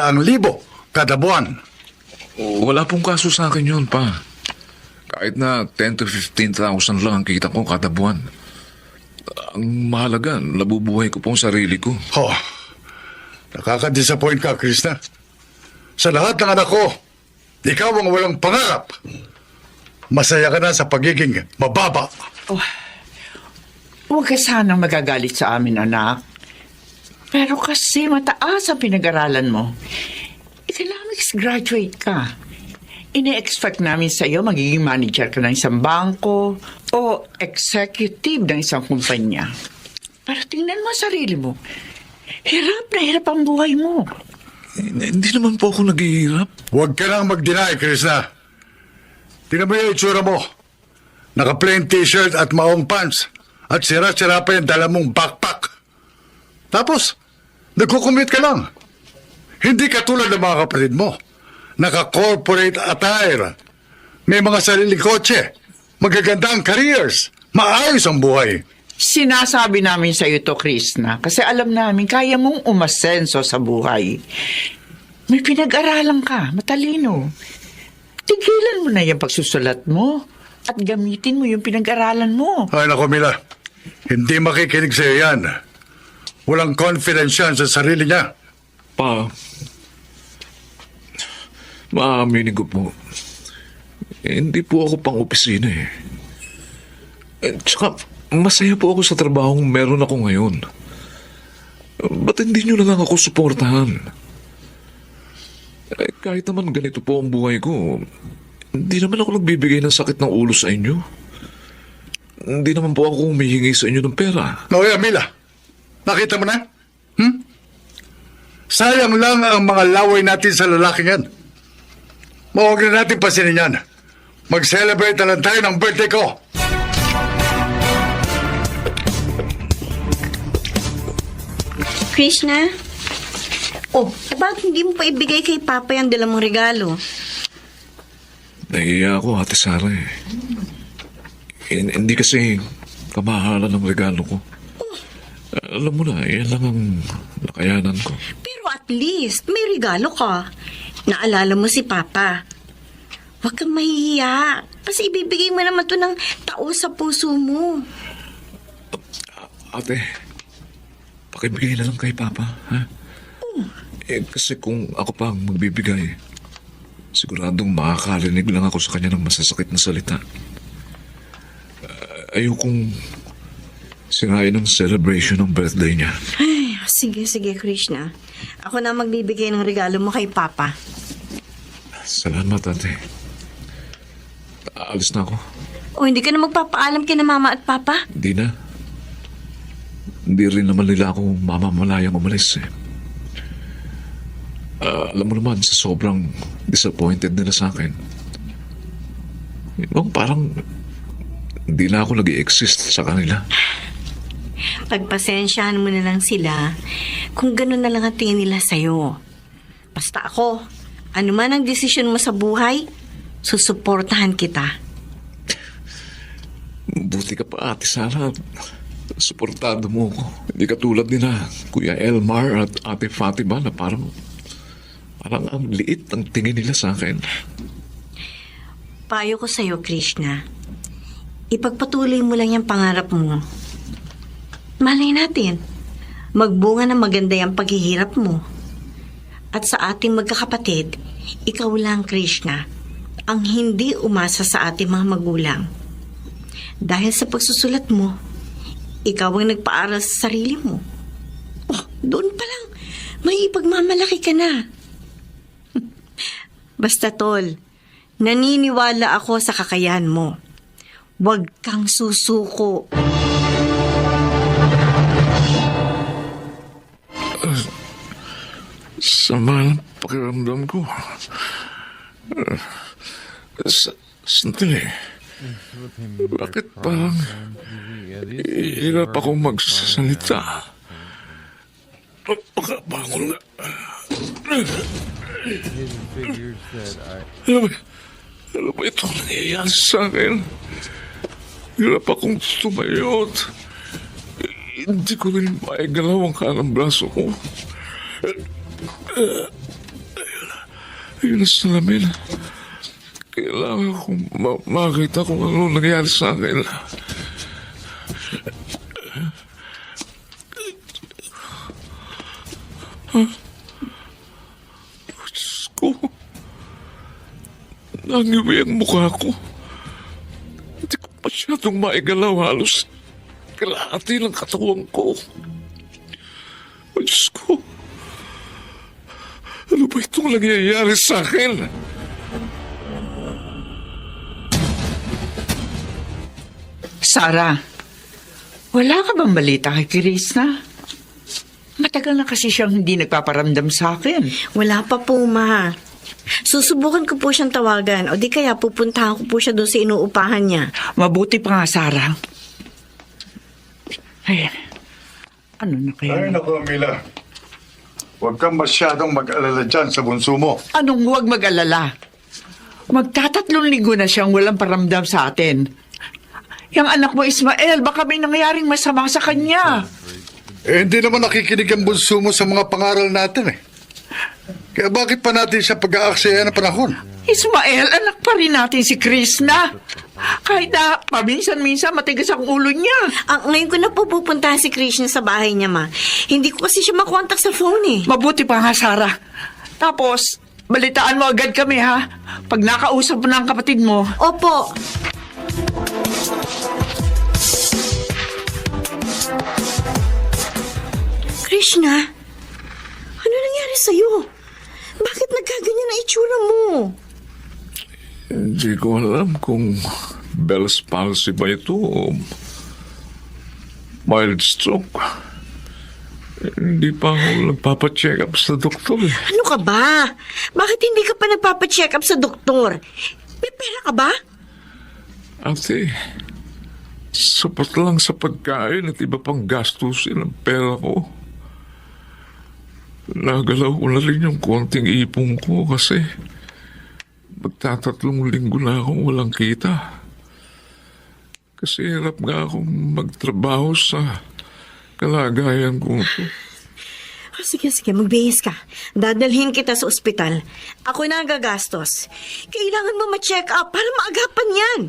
kada buwan. Wala pong kaso sa akin yun pa. Kahit na 10 to 15,000 lang ang kita ko kada buwan. Ang mahalaga, nabubuhay ko pong sarili ko. Oh, nakaka-disappoint ka, Krishna. Sa lahat ng anak ko, ikaw ang walang pangarap. Masaya ka na sa pagiging mababa. Huwag ka sanang magagalit sa amin, anak. Pero kasi mataas ang pinag-aralan mo. Economics graduate ka. Ine-expect namin sa iyo magiging manager ka ng isang bangko o executive ng isang kumpanya. Pero tingnan mo ang sarili mo. Hirap na hirap ang buhay mo. Hindi naman po ako naghihirap. Huwag ka nang mag-deny, Krishna. Tingnan mo yung itsura mo. Naka-plain t-shirt at maong pants. At sira-sira pa yung dala mong backpack. Tapos, nagkukumit ka lang. Hindi katulad ng mga kapatid mo. Naka-corporate attire. May mga sariling kotse. Magaganda ang careers. Maayos ang buhay. Sinasabi namin sa iyo to, Krishna, kasi alam namin kaya mong umasenso sa buhay. May pinag-aralan ka, matalino. Tigilan mo na yung pagsusulat mo at gamitin mo yung pinag-aralan mo. Ay, naku, Mila. Hindi makikinig sa'yo yan. Walang confidence yan sa sarili niya. Pa, maaminin ko po. Hindi po ako pang opisina eh. Tsaka, masaya po ako sa trabahong meron ako ngayon. Ba't hindi nyo na lang ako suportahan? Kahit naman ganito po ang buhay ko, hindi naman ako nagbibigay ng sakit ng ulo sa inyo. Hindi naman po ako humihingi sa inyo ng pera. O, Mila. Nakita mo na? Sayang lang ang mga laway natin sa lalaking yan. Huwag na natin pasinin yan. Mag-celebrate na lang tayo ng birthday ko. Krishna? Oh, bakit hindi mo pa ibigay kay Papa yung dala mong regalo? Nahiya ako, Ate Sara eh. Hindi kasi kamahalan ng regalo ko. Alam mo na, yan lang ang nakayanan ko. Pero at least, may regalo ka. Naalala mo si Papa. Huwag kang mahihiya. Kasi ibibigay mo naman to ng tao sa puso mo. Ate, pakibigay na lang kay Papa, ha? Kasi kung ako pa ang magbibigay, siguradong makakarinig lang ako sa kanya ng masasakit na salita. Ayokong sirain ang celebration ng birthday niya. Ay, sige, Krishna. Ako na magbibigay ng regalo mo kay Papa. Salamat, ate. Alis na ako. O hindi ka na magpapaalam kina Mama at Papa? Hindi na. Hindi rin naman nila ako mamamalayang umalis eh. Alam mo naman, sa sobrang disappointed nila sa akin. Parang hindi na ako nag-i-exist sa kanila. Pagpasensyahan mo na lang sila kung gano'n na lang ang tingin nila sa'yo. Basta ako, ano man ang desisyon mo sa buhay, susuportahan kita. Buti ka pa, Ate Sara. Suportado mo ako. Hindi katulad nila, Kuya Elmar at Ate Fatima na parang ang liit ang tingin nila sa akin. Payo ko sa'yo, Krishna. Ipagpatuloy mo lang yung pangarap mo. Malay natin, magbunga ng maganda yung paghihirap mo. At sa ating magkakapatid, ikaw lang, Krishna, ang hindi umasa sa ating mga magulang. Dahil sa pagsusulat mo, ikaw ang nagpaaral sa sarili mo. Oh, doon pa lang, may ipagmamalaki ka na. Basta tol, naniniwala ako sa kakayahan mo. Huwag kang susuko. Sama ng pakiramdam ko. Sandali. Bakit parang hirap akong magsasalita? Pagkabangon nga. Ano ba itong nangyayari sa akin? Hirap akong tumayo at hindi ko rin maigalaw ang kanang braso ko. Ayun na sa salamin. Kailangan kong makita kung ano nangyayari sa akin. Diyos ko. Nangiwi ang mukha ko. Hindi ko masyadong maigalaw, halos kalahati ng katawan ko. O Diyos ko. Ano ba itong nangyayari sa akin? Sarah, wala ka bang balita kay Krishna? Matagal na kasi siyang hindi nagpaparamdam sa akin. Wala pa po, Ma. Susubukan ko po siyang tawagan o di kaya pupuntahan ko po siya doon sa inuupahan niya. Mabuti pa nga, Sarah. Ay, ano na kaya? Ay, naku, Mila. Huwag kang masyadong mag-alala dyan sa bunso mo. Anong huwag mag-alala? Magtatatlong linggo na siyang walang paramdam sa atin. Yung anak mo, Ismael, baka may nangyaring masama sa kanya. Hindi naman nakikinig ang bunso mo sa mga pangaral natin eh. Kaya bakit pa natin siya pag-aaksaya ng panahon? Ismael, anak pa rin natin si Krishna. Kahit na paminsan-minsan matigas ang ulo niya. Ngayon ko na po pupuntahan si Krishna sa bahay niya, Ma. Hindi ko kasi siya makontak sa phone eh. Mabuti pa nga, Sarah. Tapos, balitaan mo agad kami, ha? Pag nakausap mo ng kapatid mo. Opo. Krishna, ano nangyari sa'yo? Bakit nagkaganyan na itsura mo? Hindi ko alam kung Bell's palsy ba ito o mild stroke. Hindi pa ako nagpapacheck up sa doktor. Ano ka ba? Bakit hindi ka pa nagpapacheck up sa doktor? May pera ka ba? Ate, sapat lang sa pagkain at iba pang gastusin ang pera ko. Nagalaw ko na rin yung konting ipong ko kasi magtatatlong linggo na akong walang kita. Kasi hirap nga akong magtrabaho sa kalagayan ko. Sige, magbihis ka. Dadalhin kita sa ospital. Ako na ang gagastos. Kailangan mo ma-check up para maagapan yan.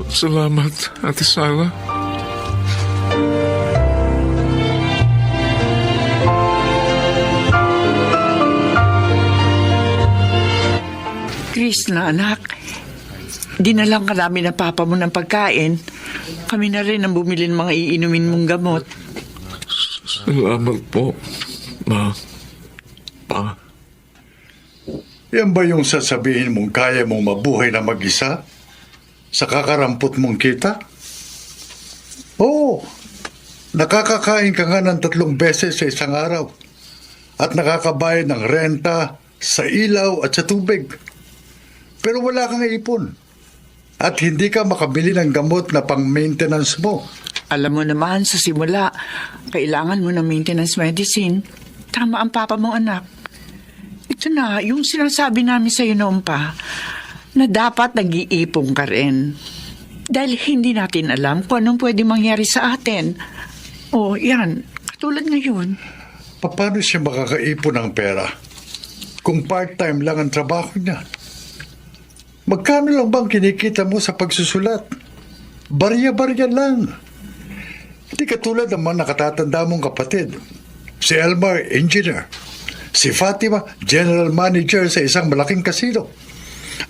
Salamat, Ate Sara. Krishna, anak, dinalang ka namin ng papa mo ng pagkain. Kami na rin ang bumili ng mga iinumin mong gamot. Salamat po, Ma. Pa. Yan ba yung sasabihin mong kaya mong mabuhay na mag-isa? Sa kakarampot mong kita? Oo. Nakakakain ka nga ng 3 beses sa isang araw. At nakakabayad ng renta, sa ilaw at sa tubig. Pero wala kang ipon. At hindi ka makabili ng gamot na pang-maintenance mo. Alam mo naman, sa simula, kailangan mo ng maintenance medicine. Tama ang papa mo, anak. Ito na, yung sinasabi namin sa'yo noon pa, na dapat nag-iipon ka rin. Dahil hindi natin alam kung anong pwede mangyari sa atin. O, yan, katulad ngayon. Paano siya makakaipon ng pera? Kung part-time lang ang trabaho niya. Magkano lang bang kinikita mo sa pagsusulat? Barya-barya lang. Hindi katulad ng mga nakatatanda mong kapatid. Si Elmar, engineer. Si Fatima, general manager sa isang malaking kasino.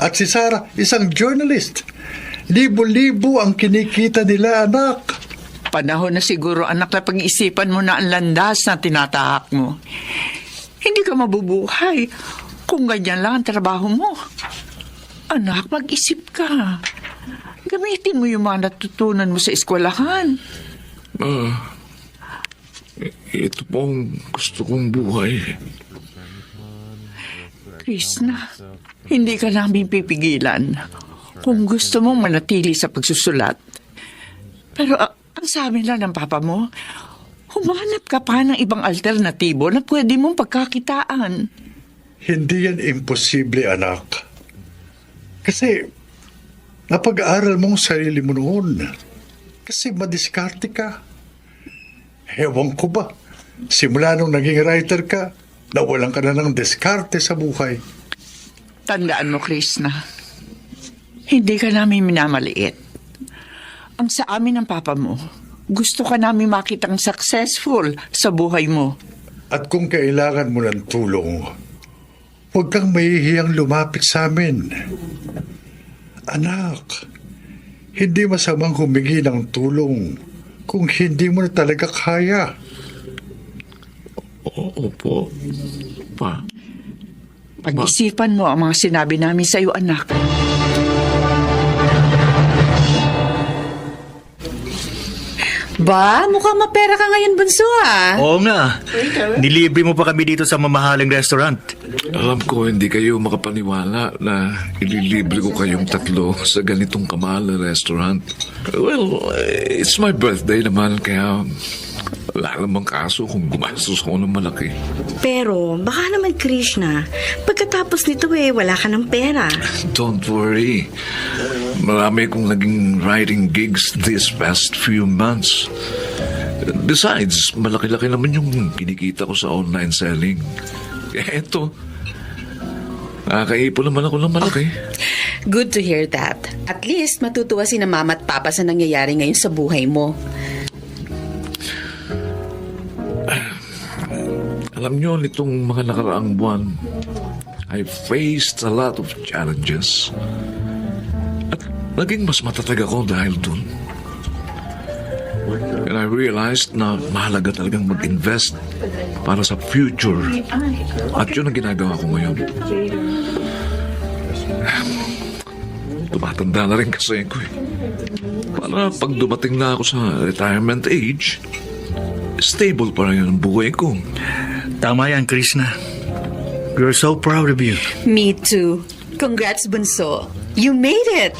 At si Sarah, isang journalist. Libo-libo ang kinikita nila, anak. Panahon na siguro, anak, na pag-isipan mo na ang landas na tinatahak mo. Hindi ka mabubuhay kung ganyan lang ang trabaho mo. Anak, mag-isip ka. Gamitin mo yung mga natutunan mo sa eskwelahan. Ito po ang gusto kong buhay. Krishna, hindi ka namin pipigilan kung gusto mong manatili sa pagsusulat. Pero ang sabi lang ng papa mo, humanap ka pa ng ibang alternatibo na pwede mong pagkakitaan. Hindi yan imposible, anak. Kasi napag-aaral mong sarili mo noon. Kasi madiskarte ka. Ewan ko ba, simula nung naging writer ka, nawalan ka na ng diskarte sa buhay. Tandaan mo, Krishna, hindi ka namin minamaliit. Ang sa amin ng papa mo, gusto ka namin makitang successful sa buhay mo. At kung kailangan mo ng tulong, huwag kang mahihiyang lumapit sa amin. Anak, hindi masamang humingi ng tulong kung hindi mo na talaga kaya. Opo, Pa. Pag-isipan mo ang mga sinabi namin sa iyo, anak. Ba, mukhang mapera ka ngayon, bunso ah. Oo nga. Nilibre mo pa kami dito sa mamahaling restaurant. Alam ko hindi kayo makapaniwala na ililibre ko kayong 3 sa ganitong kamahal na restaurant. Well, it's my birthday naman kaya wala namang kaso kung gumastos ako ng malaki. Pero, baka naman, Krishna, pagkatapos nito wala ka ng pera. Don't worry. Marami kong naging writing gigs this past few months. Besides, malaki-laki naman yung kinikita ko sa online selling. Eto, nakakaipon naman ako ng malaki. Good to hear that. At least matutuwa si na mama at papa sa nangyayari ngayon sa buhay mo. Alam nyo, nitong mga nakaraang buwan, I faced a lot of challenges. At naging mas matatag ako dahil dun. And I realized na mahalaga talagang mag-invest para sa future. At yun ang ginagawa ko ngayon. Tumatanda na rin kasi ako eh. Para pag dumating na ako sa retirement age, stable pa rin ang buhay ko. Tama yan, Krishna. We're so proud of you. Me too. Congrats, bunso. You made it!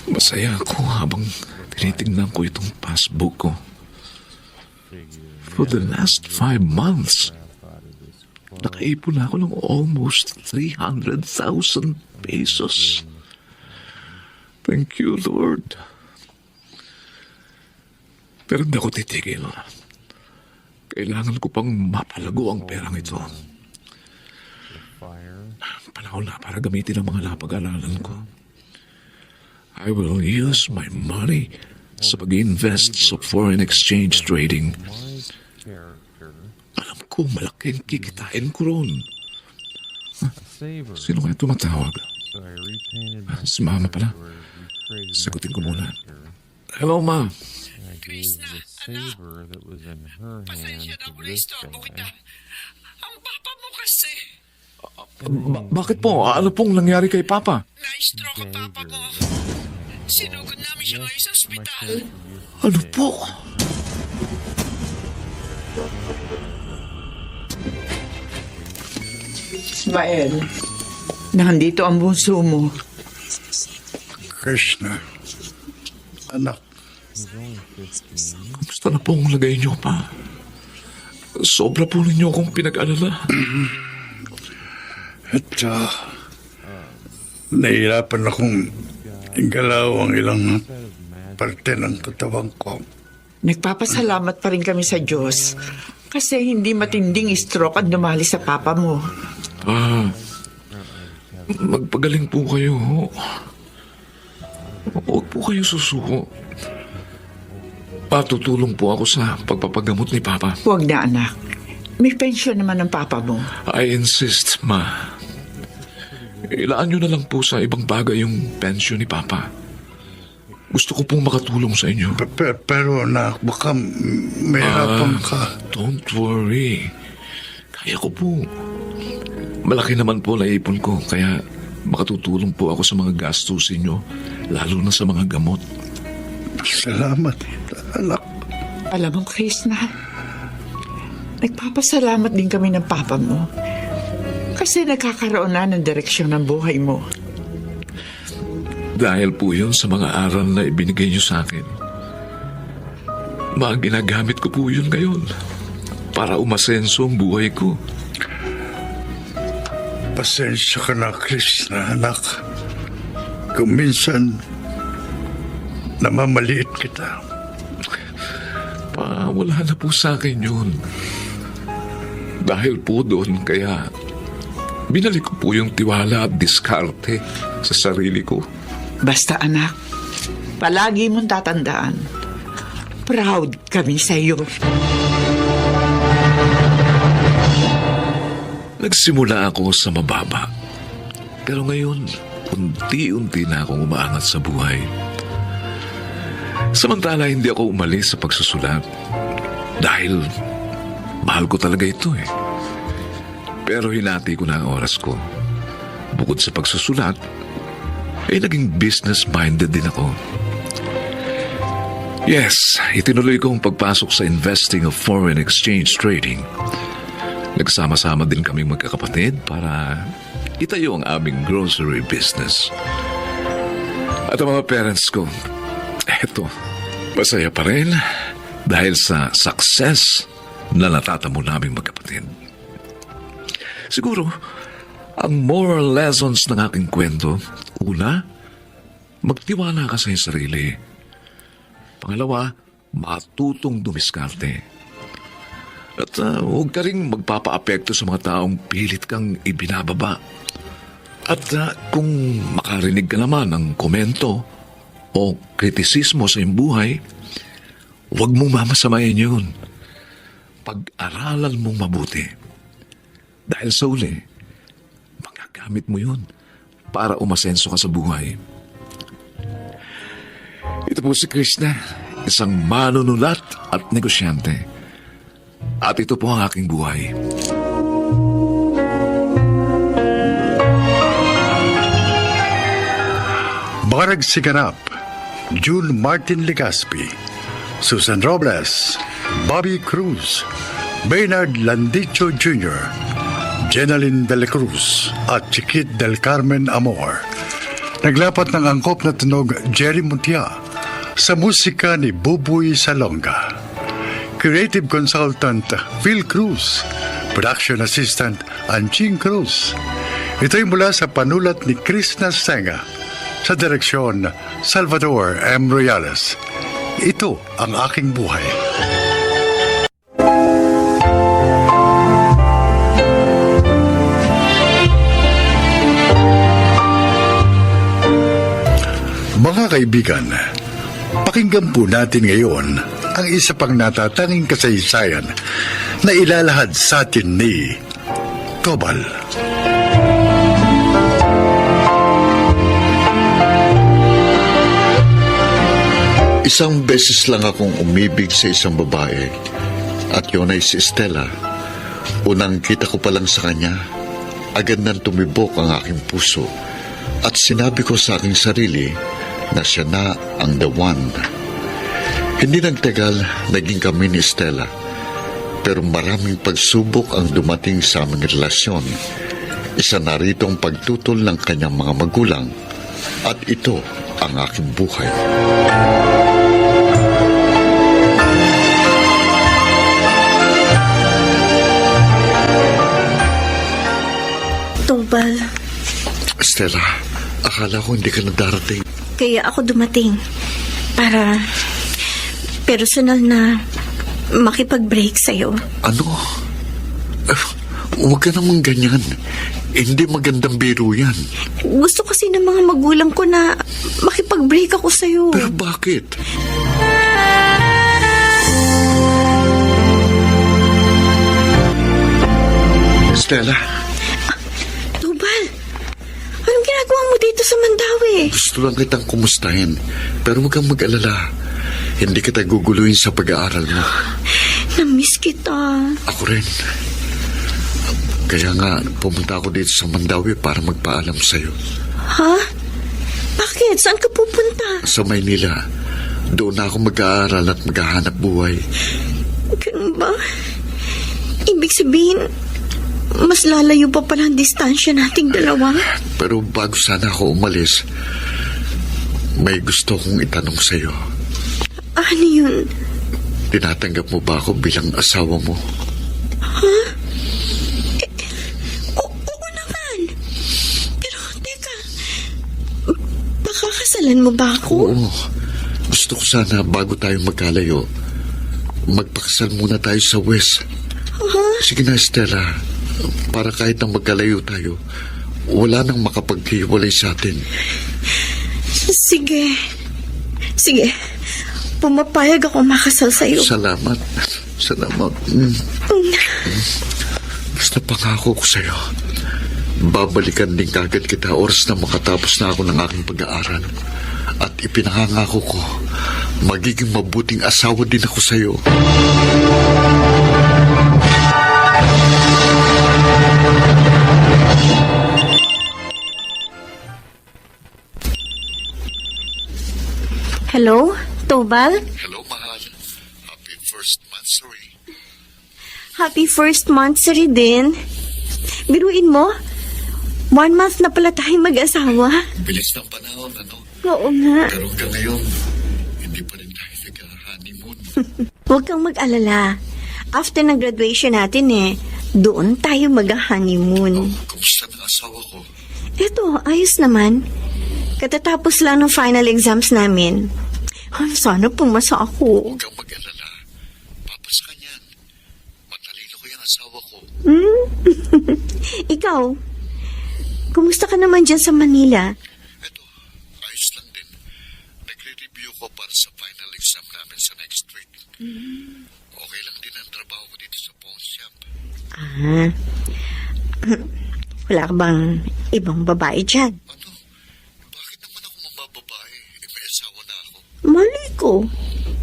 Masaya ako habang tinitingnan ko itong passbook ko. For the last 5 months, nakaipon ako ng almost 300,000 pesos. Thank you, Lord. Pero hindi ako titigil. Kailangan ko pang mapalago ang perang ito. Panahon na para gamitin ang mga napag-aralan ko. I will use my money sa pag-invest sa foreign exchange trading. Alam ko, malaking kikitain ko ron. Sino kaya tumatawag? Si Mama pala. Sagutin ko muna. Hello, Ma. Pasensya na, Buristorbo kita. Ang papa mo kasi. Bakit po? Ano pong nangyari kay Papa? Na-stroke ang papa mo. Sinugod namin siya ngayon sa ospital. Ano po? Ismael, nandito ang bunso mo. Krishna, anak, Kamusta na po ang lagay niyo, Pa? Sobra po ninyo akong pinag-alala. at nahihirapan akong igalaw ang ilang parte ng katawan ko. Nagpapasalamat pa rin kami sa Diyos kasi hindi matinding stroke ang dumali sa papa mo. Magpagaling po kayo. Huwag po kayo susuko. Patutulong po ako sa pagpapagamot ni Papa. Huwag na, anak. May pensyon naman ang papa mo. I insist, Ma. Ilaan nyo na lang po sa ibang bagay yung pensyon ni Papa. Gusto ko pong makatulong sa inyo. Pero anak, baka mahirapan ka. Don't worry. Kaya ko po. Malaki naman po naipon ko, kaya makatutulong po ako sa mga gastusin nyo, lalo na sa mga gamot. Salamat, anak. Alam mo, Krishna, nagpapasalamat din kami ng papa mo kasi nagkakaroon na ng direksyon ng buhay mo. Dahil po yun sa mga aral na ibinigay nyo sa akin. Mga ginagamit ko po yun ngayon para umasenso ang buhay ko. Pasensya ka na, Krishna, anak. Kung minsan, namamaliit kita. Pa, wala na po sa akin yun. Dahil po doon, kaya binalik ko po yung tiwala at diskarte sa sarili ko. Basta, anak, palagi mong tatandaan, proud kami sa iyo. Nagsimula ako sa mababa. Pero ngayon, unti-unti na akong umaangat sa buhay. Samantala, hindi ako umalis sa pagsusulat. Dahil mahal ko talaga ito eh. Pero hinati ko na ang oras ko. Bukod sa pagsusulat, naging business-minded din ako. Yes, itinuloy ko ang pagpasok sa investing of foreign exchange trading. Nagsama-sama din kaming magkakapatid para itayo ang aming grocery business. At ang mga parents ko, eto, masaya pa rin dahil sa success na natatamo naming magkapatid. Siguro, ang moral lessons ng aking kwento, una, magtiwala ka sa iyong sarili. Pangalawa, matutong dumiskarte. At huwag ka rin magpapaapekto sa mga taong pilit kang ibinababa. At kung makarinig ka naman ng komento o kritisismo sa iyong buhay, huwag mong mamasamayin yun. Pag-aralan mong mabuti. Dahil sa uli, magagamit mo yun para umasenso ka sa buhay. Ito po si Krishna, isang manunulat at negosyante. At ito po ang aking buhay. Barag Siganap, June Martin Legaspi, Susan Robles, Bobby Cruz, Bernard Landicho Jr., Jenaline de la Cruz at Chiquit del Carmen Amor. Naglapat ng angkop na tunog Jerry Muntia sa musika ni Buboy Salonga. Creative Consultant Phil Cruz. Production Assistant Anching Cruz. Ito'y mula sa panulat ni Krishna Senga. Sa direksyon Salvador M. Royales. Ito ang aking buhay. Mga kaibigan, pakinggan po natin ngayon ang isa pang natatanging kasaysayan na ilalahad sa atin ni Tobal. Isang beses lang akong umibig sa isang babae at yun ay si Stella. Unang kita ko pa lang sa kanya, agad nang tumibok ang aking puso at sinabi ko sa aking sarili na siya na ang the one. Hindi nagtagal, naging kami ni Stella. Pero maraming pagsubok ang dumating sa aming relasyon. Isa na rito ang pagtutol ng kanyang mga magulang at ito ang aking buhay. Tobal, Stella, akala ko hindi ka na darating. kaya ako dumating para personal na makipag-break sa'yo. Ano? Huwag ka namang ganyan. Hindi magandang biro yan. Gusto kasi ng mga magulang ko na makipag-break ako sa'yo. Pero bakit? Stella, Tobal, anong ginagawa mo dito sa Mandawi? gusto lang kitang kumustahin. Pero huwag kang mag-alala. Hindi kita guguluhin sa pag-aaral mo. Namiss kita. Ako rin. Kaya nga, pumunta ako dito sa Mandawi para magpaalam sa'yo. Ha? Bakit? Saan ka pupunta? Sa Maynila, doon na ako mag-aaral at maghahanap buhay. Ganun ba? Ibig sabihin, mas lalayo pa pala ang distansya nating dalawa. Pero bago sana ako umalis, may gusto kong itanong sa'yo. Ano yun? Tinatanggap mo ba ako bilang asawa mo? Ha? Oo naman. Pero teka, pakakasalan mo ba ako? Oo. Gusto ko sana bago tayo magkalayo, magpakasal muna tayo sa West. Sige na, Stella. Para kahit na magkalayo tayo, wala nang makapaghiwalay sa atin. Sige. Sige. Pumapayag ako makasal sa'yo. Salamat. Salamat. Basta pangako ko sa'yo. Babalikan din kagad kita oras na makatapos na ako ng aking pag-aaral. At ipinangangako ko, magiging mabuting asawa din ako sa'yo. Hello? Tobal? Hello, mahal. Happy first monthsary. Happy first monthsary din. Biruin mo, 1 month na pala tayong mag-asawa. Bilis ng panahon, ano? Oo nga. Pero hanggang ngayon, hindi pa rin tayo nag-honeymoon. Huwag kang mag-alala. After ng graduation natin doon tayo mag-honeymoon. Kumusta ng asawa ko? Eto, ayos naman. Katatapos lang ng final exams namin. Sana pumasa ako. Huwag kang mag-alala. Papas ka niyan. Matalino ko yung asawa ko. Ikaw, kumusta ka naman dyan sa Manila? Eto, ayos lang din. Nagre-review ko para sa final exam namin sa next week. Okay lang din ang trabaho ko dito sa pawn shop. Wala ka bang ibang babae dyan? Ano? Bakit naman ako mabababae? May asawa na ako. Mali ko.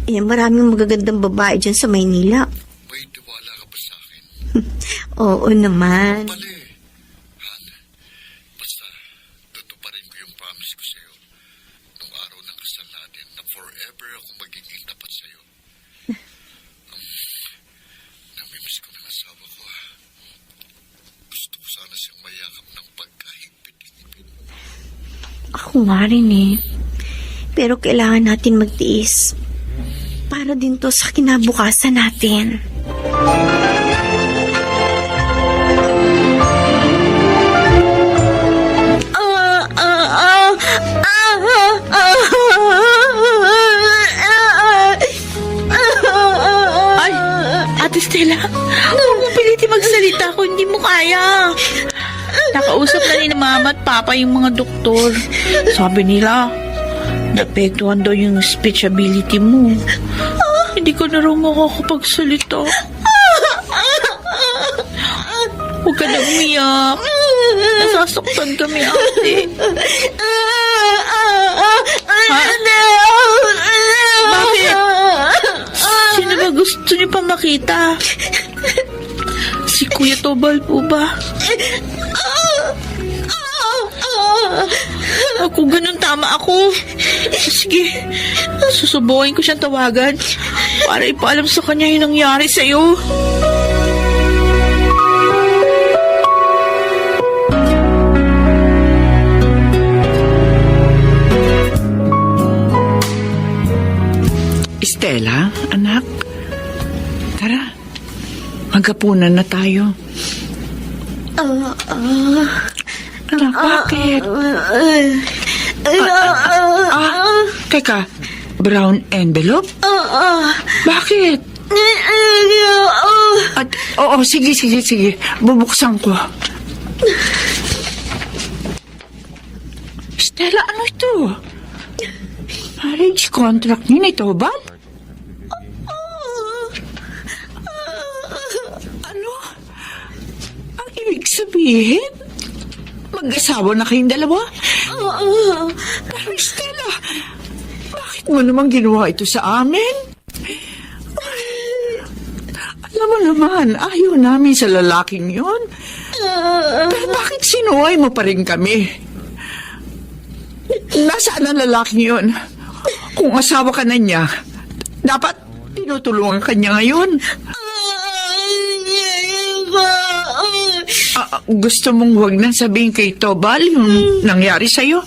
Maraming magagandang babae dyan sa Maynila. May tiwala ka ba sa akin? Oo naman. Mali. Han, basta tutuparin ko yung promise ko sa'yo nung araw ng kasal natin na forever ako magiging tapat sa'yo. Namimiss ko ng asawa ko. Gusto ko sana siyang mayakap ng pagkahigpit-higpit. Ako nga rin Pero kailangan natin magtiis. Para din to sa kinabukasan natin. Ay, Ate Stella, huwag mong pilitin magsalita kung hindi mo kaya. Nakausap na ni Mama at Papa yung mga doktor. Sabi nila, Naapektuhan daw yung speech ability mo. Hindi ka na raw makakapagsalita. Huwag ka na umiyak. Nasasaktan kami, ate. Bakit? Sino ba gusto niyo pa makita? Si Kuya Tobal po ba? Kung ganun, tama ako. Sige, susubukin ko siyang tawagan para ipaalam sa kanya yung nangyari sa'yo. Stella, anak. Tara, maghapunan na tayo. Anak, bakit? Teka, brown envelope? Bakit? Oo, sige. Bubuksan ko. Stella, ano ito? Marriage contract niyo nito, ba? Ano? Ang ibig sabihin? Mag-asawa na kayong dalawa? Pero Stella, bakit mo naman ginawa ito sa amin? Alam mo naman, ayaw namin sa lalaking yon. Pero bakit sinuway mo pa rin kami? Nasaan ang lalaking yon? Kung asawa ka na niya, dapat tinutulungan ka niya ngayon. Gusto mong huwag nang sabihin kay Tobal yung nangyari sa'yo?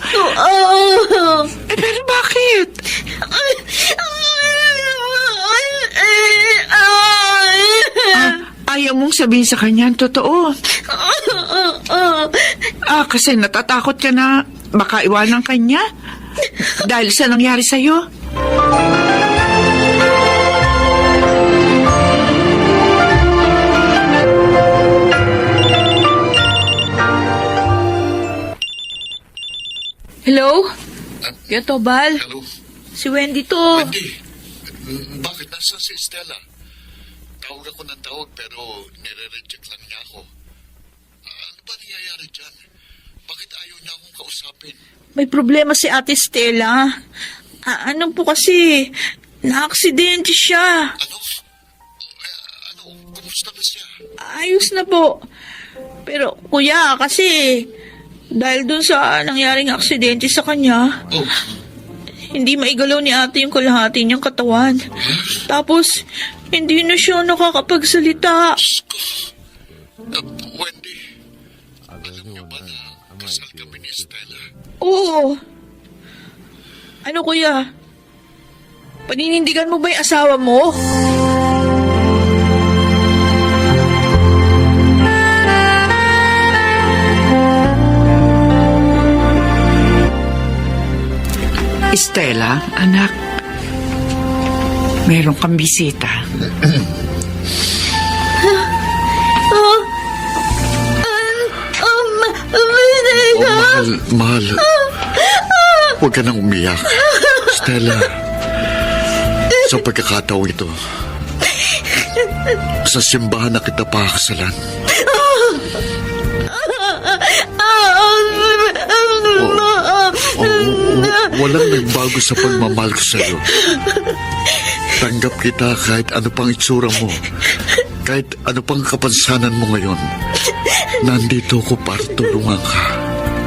Pero bakit? Ayaw mong sabihin sa kanya ang totoo. Kasi natatakot ka na baka iwanan ka niya dahil sa nangyari sa'yo. Hello? Kuya Tobal? Hello? Si Wendy to. Wendy, bakit nasa si Stella? Tawag ako ng tawag pero nire-reject lang niya ako. Ano ba nangyayari dyan? Bakit ayaw niya akong kausapin? May problema si Ate Stella. Ano po kasi, na-aksidente siya. Ano? Kumusta ba siya? Ayos na po. Pero kuya, kasi dahil dun sa nangyaring aksidente sa kanya, hindi maigalaw ni ate yung kalahati niyang katawan. Tapos, hindi na siya nakakapagsalita. Wendy, alam niyo ba na kasal kami ni Stella? Oo. Ano kuya? Paninindigan mo ba yung asawa mo? Stella, anak, meron kang bisita. Mahal. Huwag ka nang umiyak. Stella, sa pagkakataong ito, sa simbahan na kita pakakasalan. Walang nagbago sa pagmamahal ko sa'yo. Tanggap kita kahit ano pang itsura mo. Kahit ano pang kapansanan mo ngayon. Nandito ko para tulungan ka.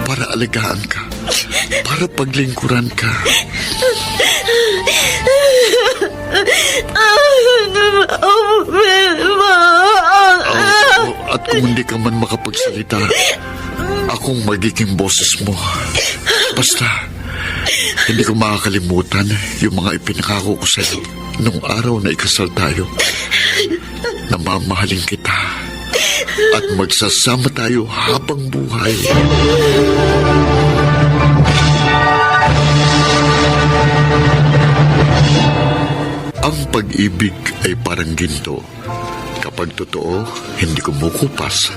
Para alagaan ka. Para paglingkuran ka. At kung hindi ka man makapagsalita, akong magiging boses mo. Basta, hindi ko makakalimutan yung mga ipinakako ko sa'yo nung araw na ikasal tayo. Na mamahalin kita at magsasama tayo habang buhay. Ang pag-ibig ay parang ginto. Kapag totoo, hindi kumukupas.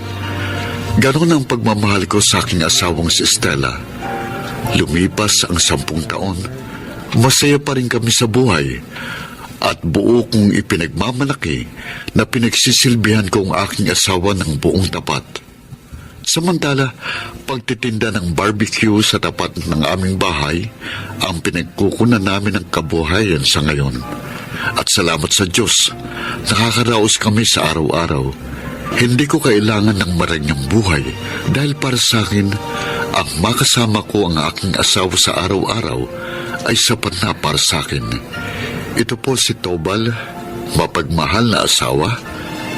Ganon ang pagmamahal ko sa aking asawang si Stella. Lumipas ang 10 taon masaya pa rin kami sa buhay at buo kong ipinagmamalaki na pinagsisilbihan ko ang aking asawa ng buong tapat. Samantala, pagtitinda ng barbecue sa tapat ng aming bahay ang pinagkukunan namin ng kabuhayan sa ngayon. At salamat sa Diyos, nakakaraos kami sa araw-araw. Hindi ko kailangan ng maranyang buhay dahil para sa akin, ang makasama ko ang aking asawa sa araw-araw ay sapat na para sa akin. Ito po si Tobal, mapagmahal na asawa,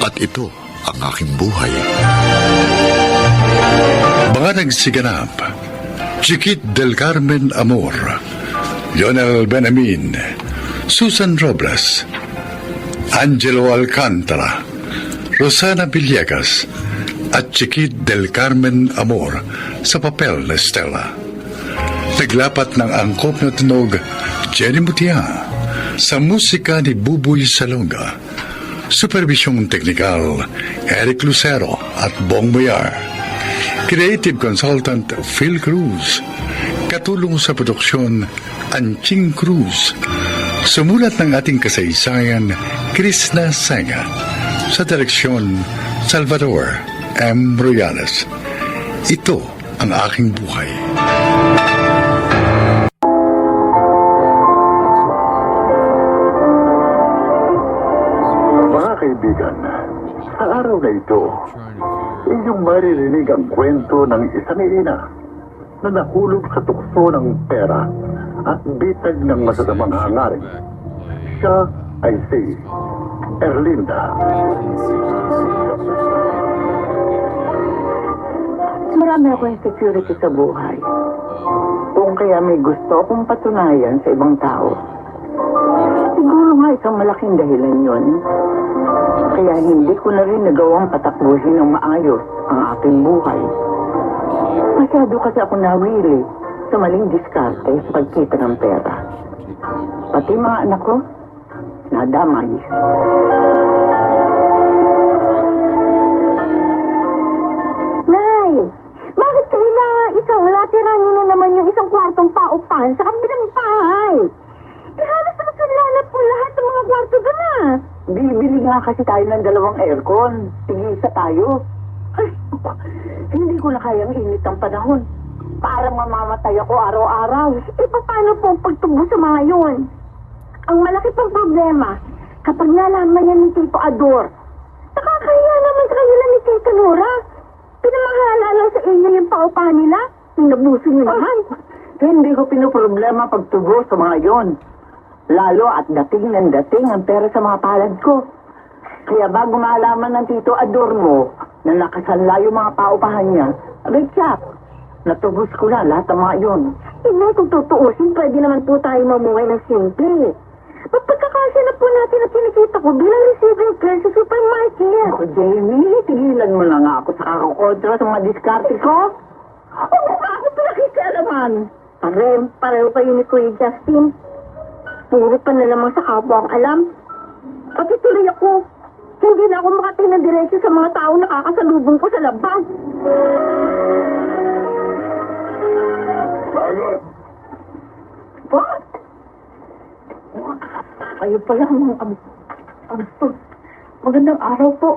at ito ang aking buhay. Mga nagsiganap, Chiquit del Carmen Amor, Lionel Benamin, Susan Robles, Angelo Alcantara, Rosana Villegas, at Chiquit del Carmen Amor sa papel na Stella. Naglapat ng angkop na tunog, Jenny Mutia, sa musika ni Buboy Salonga. Supervisyong teknikal, Eric Lucero at Bong Muyar. Creative Consultant, Phil Cruz. Katulong sa produksyon, Anching Cruz. Sumulat ng ating kasaysayan, Krishna Senga. Sa direksyon, Salvador M. Royales. Ito ang aking buhay. Mga kaibigan, sa araw na ito, inyong maririnig ang kwento ng isang ina na nahulog sa tukso ng pera at bitag ng masasamang hangarin. Siya ay si Erlinda. Marami ako insecurity sa buhay. Kung kaya may gusto akong patunayan sa ibang tao. Siguro nga isang malaking dahilan yon. Kaya hindi ko na rin nagawang patakbuhin ng maayos ang aking buhay. Masyado kasi ako nawili sa maling diskarte sa pagkita ng pera. Pati mga anak ko, nadamay. Nay! Bakit kaila isang latiranin na naman yung isang kwartong paupan sa kabilang bahay? Halos nakasulala po lahat ng mga kwarto doon na. Bibili nga kasi tayo ng 2 aircon. Tigisa tayo. Ay, hindi ko na kayang init ang panahon. Parang mamamatay ako araw-araw. Paano po ang pagtubo sa mga yun? Ang malaki pang problema, kapag nalaman yan ni Tito Ador, nakakahiya naman sa kanila ni Tita Nora. Pinamahala lang sa inyo yung paupahan nila. Yung nabuso niyo naman. Hindi ko pinoproblema pagtubo sa mga yon. Lalo at dating ng dating ang pera sa mga palad ko. Kaya bago malaman ng Tito Ador mo na nakasanla yung mga paupahan niya, abay tsak, natubos ko na lahat ng mga yon. Hindi, kung tutuusin, pwede naman po tayo mamuhay ng simple. Pagkakasya na po natin na kinikita ko bilang receiving clerk sa supermarket. Ako, Jamie, tigilan mo na nga ako sa kakakontra sa mga diskarte ko. Oo, ako pinakikialaman. Pareho kayo ni Kuya Justin. Puro pa na lamang sa kapwa ang alam. Pati tuloy ako. Hindi na ako makating ng diretsyo sa mga tao na kakasalubong ko sa labas. Bagot! What? Kayo pala mga magandang araw po.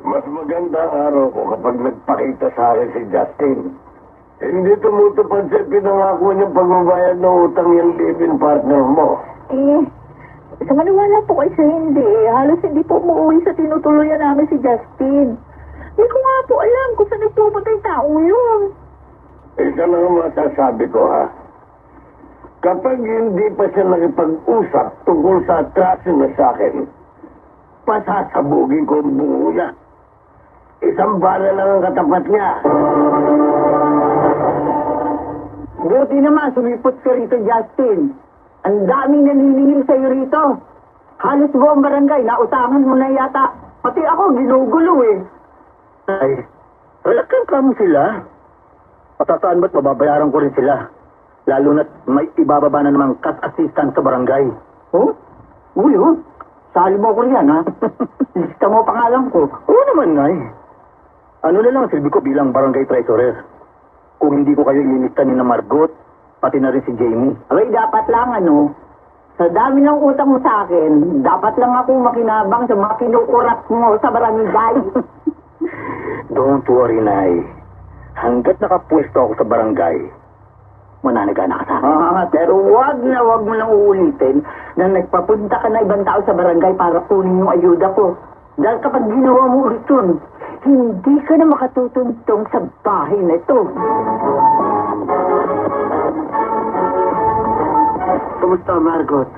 Mas magandang araw ko kapag nagpakita sa akin si Justin. Hindi tumutupad sa pinangako niyang pagbabayad ng utang yung live-in partner mo. Sa maniwala po kayo sa hindi. Halos hindi po umuwi sa tinutuluyan namin si Justin. Hindi ko nga po alam kung saan nagpupunta yung tao yun. Isa lang ang masasabi ko, ha? Kapag hindi pa siya nakipag-usap tungkol sa atraso na sa akin, pasasabugin ko ang buo niya. Isang bala lang ang katapat niya. Buti naman, sumipot ka rito, Justin. Ang daming naniningil sa'yo rito. Halos buong barangay, nautangan mo na yata. Pati ako, ginugulo eh. Ay, relakan ka mo sila. Patataan ba't mababayaran ko rin sila? Lalo na't may ibababa na namang cash assistant sa barangay. Oh? Uy, oh. Sali mo ko riyan, ha? Lista mo pangalan ko. Oo naman, Nay. Ano na lang ang silbi ko bilang barangay treasurer? Kung hindi ko kayo ilinista ni na Margot, Pati na rin si Jamie. Abay, dapat lang sa dami ng utang mo sa akin, dapat lang ako makinabang sa mga kinukurat mo sa barangay. Don't worry, Nay. Hanggat nakapwesto ako sa barangay, mananagana ka sa akin. Pero wag mo nang uulitin na nagpapunta ka na ibang tao sa barangay para kunin yung ayuda ko. Dahil kapag ginawa mo ulit yun, hindi ka na makatutuntong sa bahay na ito. Kumusta, Margot?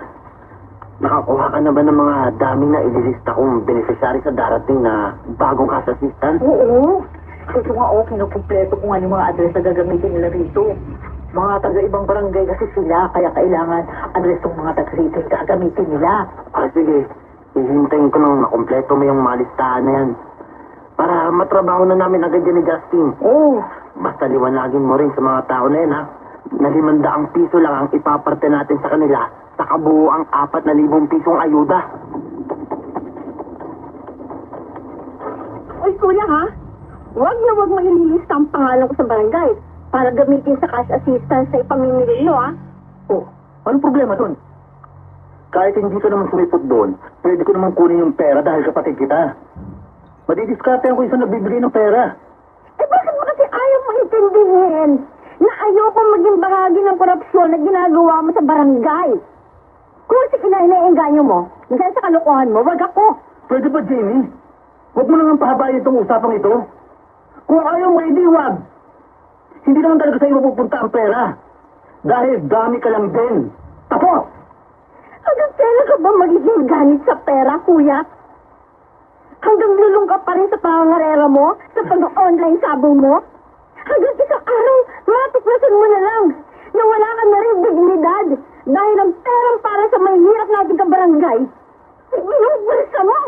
Nakakuha ka na ba ng mga daming na ililista kong beneficiary sa darating na bagong cash assistant? Oo. Ito nga, kinukumpleto ko nga yung mga address na gagamitin nila rito. Mga taga-ibang barangay kasi sila, kaya kailangan address ng mga taga-rito yung gagamitin nila. Sige. Hihintayin ko nung makumpleto mo yung mga listahan na yan. Para matrabaho na namin agad yan ni Justin. Oo. Basta liwanagin mo rin sa mga tao na yan, ha? Na 500 piso lang ang ipaparte natin sa kanila sa kabuuang 4,000 pisong ayuda. Uy, kuya ha? Huwag na huwag mo ililista ang pangalan ko sa barangay para gamitin sa cash assistance sa ipamimili nyo, ha? Oh, anong problema doon? Kahit hindi ka naman sumipot doon, pwede ko naman kunin yung pera dahil kapatid kita. Madidiskarte ko isang nagbibigay ng pera. Bakit mo kasi ayaw mo intindihin na ayoko maging bahagi ng korupsyon na ginagawa mo sa barangay? Kung si inaenganyo mo, dahil sa kalokohan mo, wag ako. Pwede ba, Jamie? Huwag mo nang pahabayin itong usapang ito. Kung ayaw mo, hindi wag. Hindi naman talaga sa'yo mapupunta ang pera. Dahil dami ka lang din. Tapos! Hanggang kailan ka ba magiging ganit sa pera, kuya? Hanggang lulong ka pa rin sa pangangarera mo? Sa pag-online sabong mo? Hanggang isang araw, matuklasan mo na lang na wala ka na rin dignidad dahil ang perang para sa mahirap natin ka barangay. Binubulsa mo!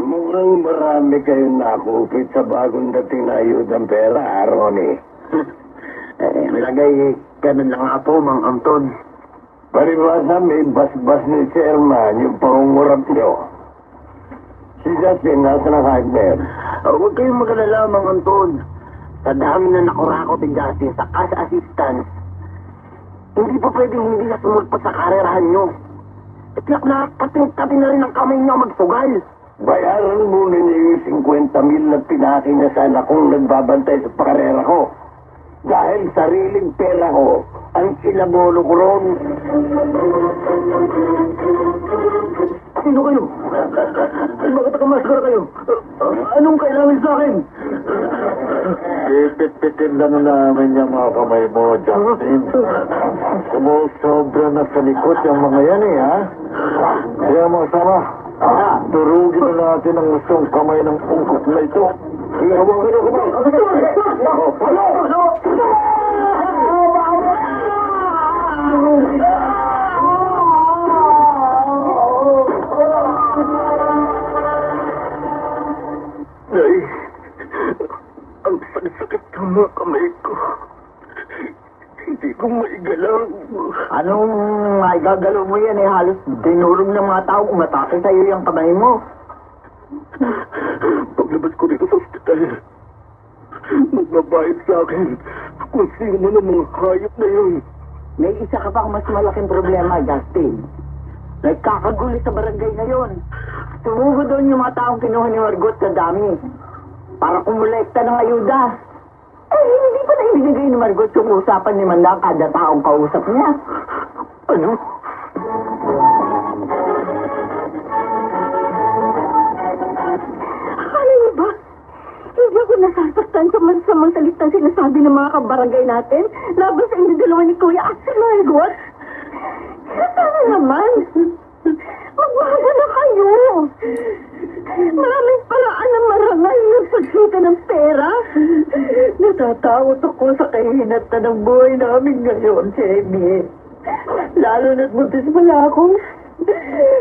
Mukhang marami kayong nakupit sa bagong dating na ayudang pera, Ronnie. Malagay, ganun lang nga po, Mang Anton. Paribasa may basbas ni Chairman yung pangungurap nyo. Si Justin, nasa ng hardware. Huwag kayong mag-alala, Mang Anton. Sa dami na nakurakot ni Justin sa cash assistance, hindi pa pwedeng hindi na sumulpat sa karerahan nyo. Tiyak na pati na rin ang kamay nyo magsugal. Bayaran muna niya yung 50 mil na pinaki niya sa anak kong nagbabantay sa pakarera ko. Dahil sariling pera ko ang sinabolo ko ron. Sino kayo? Bakit nakamaskara kayo? Anong kailangan sa akin? Ipit-pitin lang namin yung mga kamay mo, Justin. Sumusobra na sa likod yung mga yan ha? Kaya mo, sama. Durugin na natin ang gustong kamay ng ungkot na ito. Hawakan ako ba? Nay, ang sakit ng mga kamay ko. Hindi ko maigalaw. Anong maigagalaw mo yan halos dinurog ng mga tao umatake sa'yo yung kamay mo. Paglabas ko dito sa ospital, magbabayad sa akin kung sino ng mga hayop na yun. May isa ka pang mas malaking problema, Justin. Nagkakagulo sa barangay ngayon. Sumugo doon yung mga taong kinuha ni Margot sa dami para kumulekta ng ayuda. Hindi pa na ibinigay ni Margot yung usapan ni Manda kada taong kausap niya. Ano? Akala niyo ba? Hindi ako nasasaktan sa masamang salitang sinasabi ng mga kabarangay natin laban sa inyo dalawa ni Kuya at si Margot. Sana naman. Magbahala na kayo. Maraming paraan na marangal ng pagsita ng pera. Natatakot ako sa kahinat na ng buhay namin ngayon, Jamie. Lalo na't buntis pala ako.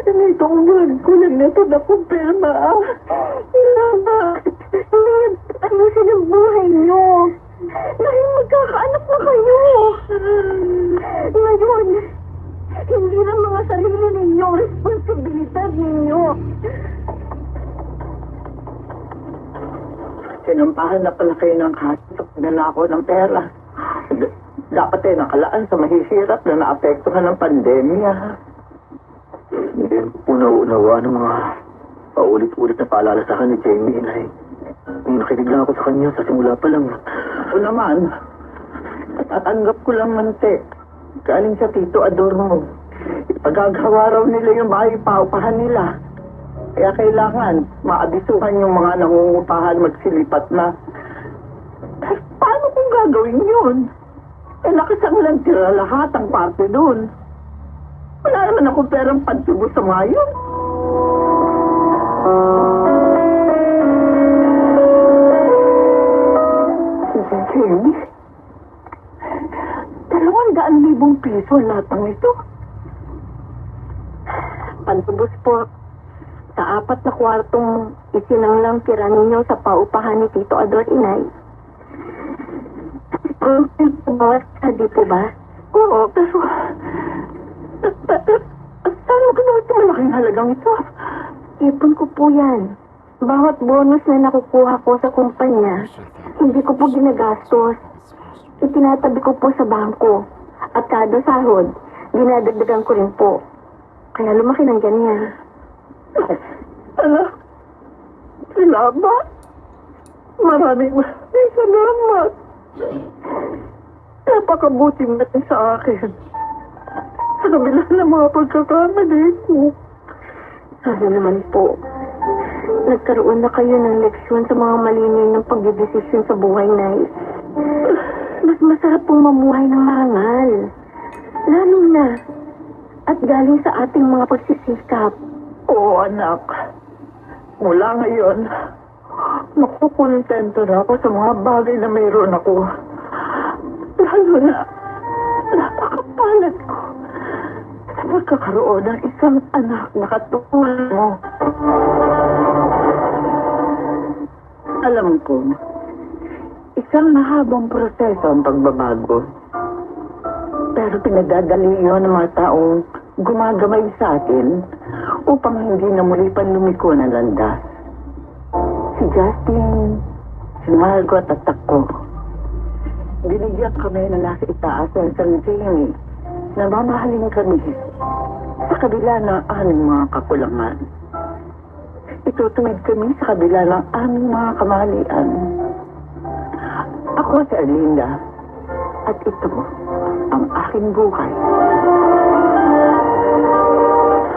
Nitong buwan ko lang na ito nakumpirma. Ayusin ang buhay niyo. Dahil magkakaanak na kayo. Ngayon, hindi na mga sarili ninyo responsibilidad ninyo. Sinampahan na pala kayo ng kaso sa pagnanakaw ng pera. Dapat ay nakalaan sa mahihirap na naapektuhan ng pandemya. Hindi po nauunawa ng mga paulit-ulit na paalala sa akin ni Jamie, Inay. Nakinig lang ako sa kanya sa simula pa lang. O naman, tatanggap ko lang mantik. Galing sa Tito Adorno. Ipagagawa raw nila yung bahay paupahan nila. Kaya kailangan maabisuhan yung mga nangungupahan magsilipat na. Paano kung gagawin yun? Nakasang lang tira lahat ang parte doon. Wala naman ako perang pagtubo sa mga yun. Jamie, 200,000 piso ang lahat ng ito. Pantubos po sa 4 na kwartong isinanglang tira ninyo sa paupahan ni Tito Ador, Inay. Di po ba? Oo, pero saan mo ginawa ito malaking halagang ito? Ipon ko po yan. Bawat bonus na nakukuha ko sa kumpanya, hindi ko po ginagastos. Itinatabi ko po sa bangko. At kada sahod, dinadagdagan ko rin po. Kaya lumaki ng ganyan. Anak, salamat. Maraming salamat. Napakabuti mo natin sa akin. Sa kabila ng mga pagkakamali ko. Sana naman po, nagkaroon na kayo ng leksyon sa mga malinay ng pagdedesisyon sa buhay, Nay. Mas masarap pong mamuhay ng marangal. Lalo na. At galing sa ating mga pagsisikap. Oo, anak. Mula ngayon, makukontento na ako sa mga bagay na mayroon ako. Lalo na, napakapalad ko sa pagkakaroon ng isang anak na katulad mo. Alam ko, isang mahabang proseso ang pagbabago. Pero pinagdadali yun ng mga taong gumagamay sa atin upang hindi na muli pa lumiko ng landas. Si Justin, si Margot at ako. Binigyan kami na nasa itaas ng San Jamie na mamahalin kami sa kabila ng aming mga kakulangan. Itutuwid kami sa kabila ng aming mga kamalian. Ako si Arlinda at ito ang aking buhay.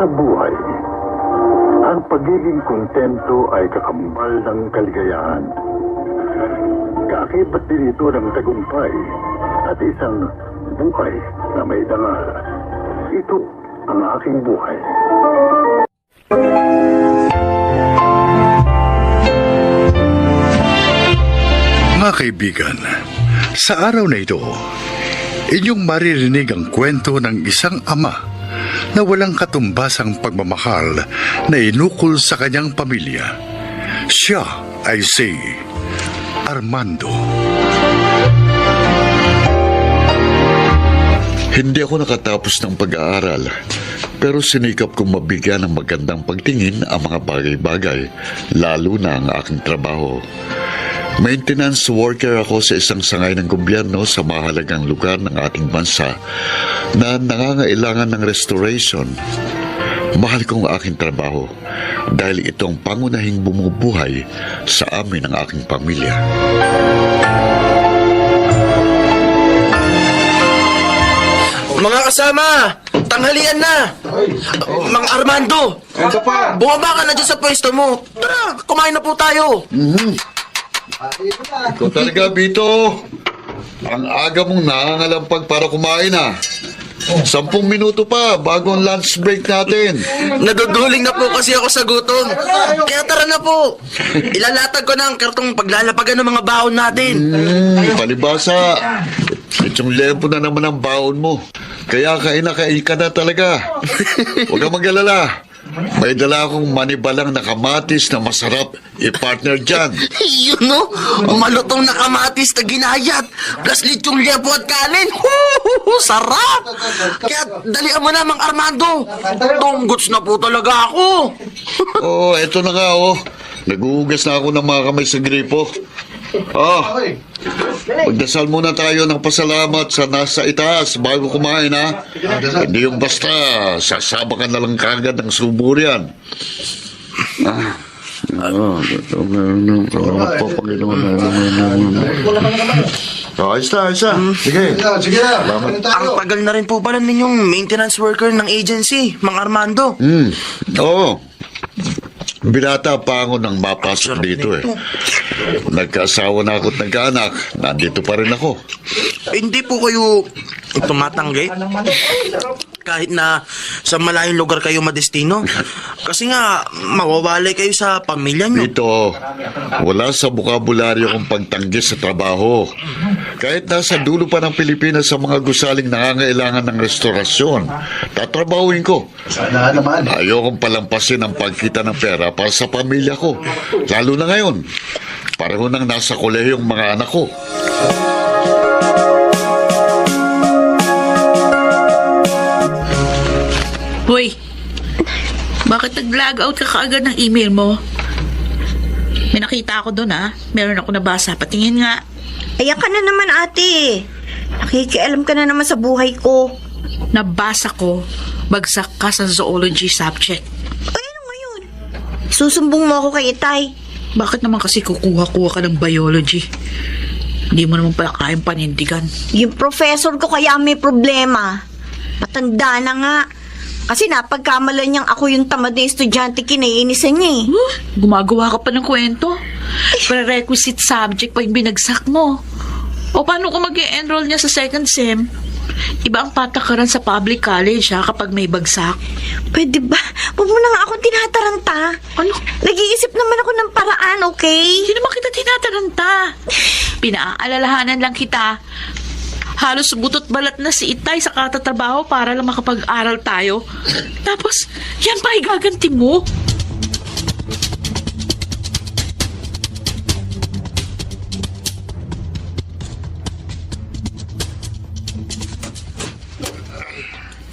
Sa buhay, ang pagiging kontento ay kakambal ng kaligayahan. Kaakibat din ito ng tagumpay at isang buhay na may dangal. Ito ang aking buhay. Mga kaibigan, sa araw na ito, inyong maririnig ang kwento ng isang ama na walang katumbasang pagmamahal na inukol sa kanyang pamilya. Siya ay si Armando. Hindi ako nakatapos ng pag-aaral, pero sinikap kong mabigyan ng magandang pagtingin ang mga bagay-bagay, lalo na ang aking trabaho. Maintenance worker ako sa isang sangay ng gobyerno sa mahalagang lugar ng ating bansa na nangangailangan ng restoration. Mahal kong aking trabaho dahil ito ang pangunahing bumubuhay sa amin ng aking pamilya. Mga kasama, tanghalian na! Mang Armando! Bumaba ka na dyan sa pwesto mo. Tara, kumain na po tayo. Ikaw talaga, Bito. Ang aga mong nangangalampag para kumain, ah. 10 minuto pa bago ang lunch break natin. Naduduling na po kasi ako sa gutom. Kaya tara na po. Ilalatag ko na ang kartong paglalapagan ng mga baon natin. Palibasa. Itong lempo na naman ang baon mo. Kaya kain ka na talaga. Huwag kang mag-alala. May dala akong manibalang na kamatis na masarap i-partner dyan. Yun no, malutong na kamatis na ginayat. Plus lechong liyapo at kanin. Sarap! Kaya dalian mo na, Mang Armando. Tunggots na po talaga ako. Oo, eto na nga, oh. Naguhugas na ako ng mga kamay sa gripo. Magdasal muna tayo ng pasalamat sa nasa itaas bago kumain, ha? Hindi yung basta sasaba ka na lang kagad ng suburian. Ayos na. Sige. Ang tagal na rin po pala ninyong maintenance worker ng agency, Mang Armando. Oo. Binata pa ako nang mapasok dito eh. Nagkaasawa na ako at nagkaanak. Nandito pa rin ako. Hindi po kayo tumatanggi? Kahit na sa malayong lugar kayo madestino? Kasi nga, mawawalay kayo sa pamilya nyo. Dito, wala sa bukabularyo kong pagtanggi sa trabaho. Kahit nasa dulo pa ng Pilipinas sa mga gusaling nangangailangan ng restorasyon, tatrabahuin ko. Ayokong palampasin ang pagkita ng pera para sa pamilya ko. Lalo na ngayon, pareho nang nasa kolehiyong mga anak ko. Hoy, bakit nag-log out ka kaagad ng email mo? May nakita ako doon, ha? Meron ako nabasa. Patingin nga. Ayan ka na naman, ate. Nakikialam ka na naman sa buhay ko. Nabasa ko, bagsak ka sa zoology subject. Ay, ano ngayon? Susumbong mo ako kay Itay. Bakit naman kasi kukuha-kuha ka ng biology? Hindi mo naman pala kayang panindigan. Yung professor ko kaya may problema. Matanda na nga. Kasi napagkamalan niyang ako yung tamad na estudyante, kinaiinisan niya eh. Gumagawa ka pa ng kwento. Prerequisite subject pa yung binagsak mo. O paano kung mag-enroll niya sa second sem? Iba ang patakaran sa public college, ha, kapag may bagsak. Pwede ba? Huwag mo na nga akong tinataranta. Ano? Nag-iisip naman ako ng paraan, okay? Hindi naman kita tinataranta. Pinaalalahanan lang kita. Halos butot balat na si Itay sa katatrabaho para lang makapag-aral tayo. Tapos, yan pa igaganti mo.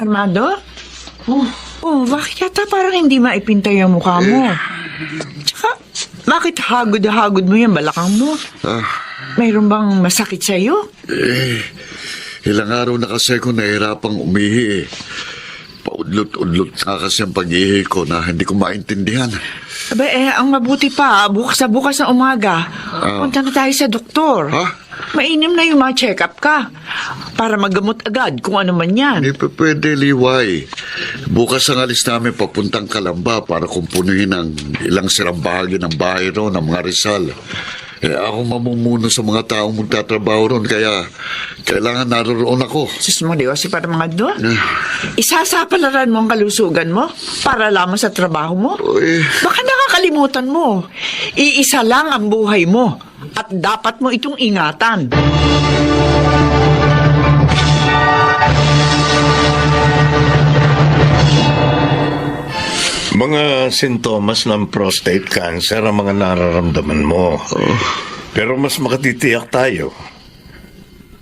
Armando? Bakit yata parang hindi maipintay ang mukha mo? Tsaka, bakit hagod mo yung balakang mo? Mayroon bang masakit sa'yo? Ilang araw na kasi ako nahihirapang umihi eh. Paudlot-udlot na kasi ang pag-ihi ko na hindi ko maintindihan. Ang mabuti pa, bukas na umaga, punta na tayo sa doktor. Mainam na yung mga check-up ka para magamot agad kung ano man yan. Hindi pa pwede, Liway. Bukas ang alis namin papuntang Kalamba para kumpunuhin ang ilang sirang bahagi ng bahay ro ng mga Rizal. Ako mamumuno sa mga taong magtatrabaho ron, kaya kailangan naroon ako. Sus mo, Diyos, para mga doon. Isasapalaran mo ang kalusugan mo para lamang sa trabaho mo. Baka nakakalimutan mo. Iisa lang ang buhay mo at dapat mo itong ingatan. Mga sintomas ng prostate cancer ang mga nararamdaman mo. Pero mas makatitiyak tayo.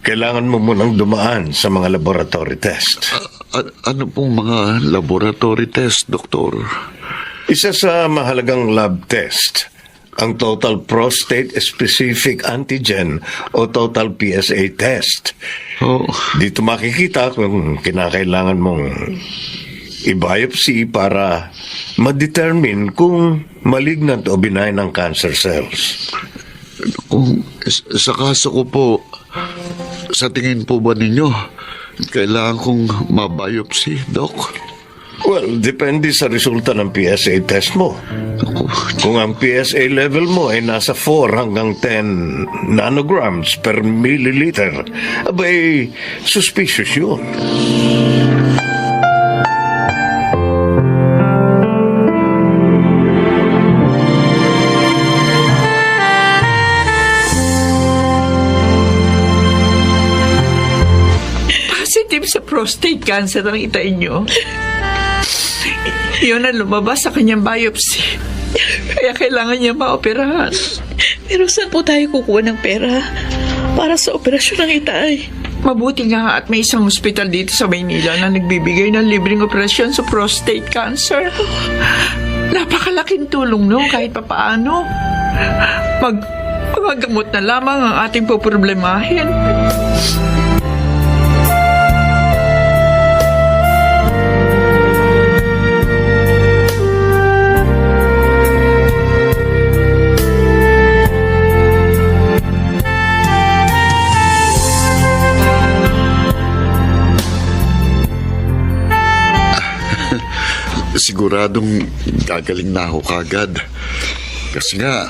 Kailangan mo munang dumaan sa mga laboratory test. Ano pong mga laboratory test, Doktor? Isa sa mahalagang lab test, ang Total Prostate Specific Antigen o Total PSA test. Dito makikita kung kinakailangan mong i-biopsy para ma-determine kung malignant o benign ang cancer cells. Kung sa kaso ko po, sa tingin po ba ninyo, kailangan kong ma-biopsy, Doc? Well, depende sa resulta ng PSA test mo. Kung ang PSA level mo ay nasa 4 hanggang 10 nanograms per milliliter, abay, suspicious yun. Sa prostate cancer ang itay niyo. Yun ang lumabas sa kanyang biopsy. Kaya kailangan niya maoperahan. Pero saan po tayo kukuha ng pera para sa operasyon ng Itay? Mabuti nga at may isang hospital dito sa Maynila na nagbibigay ng libreng operasyon sa prostate cancer. Napakalaking tulong, no? Kahit papaano. Magagamot na lamang ang ating poproblemahin. Siguradong gagaling na ako kagad. Kasi nga,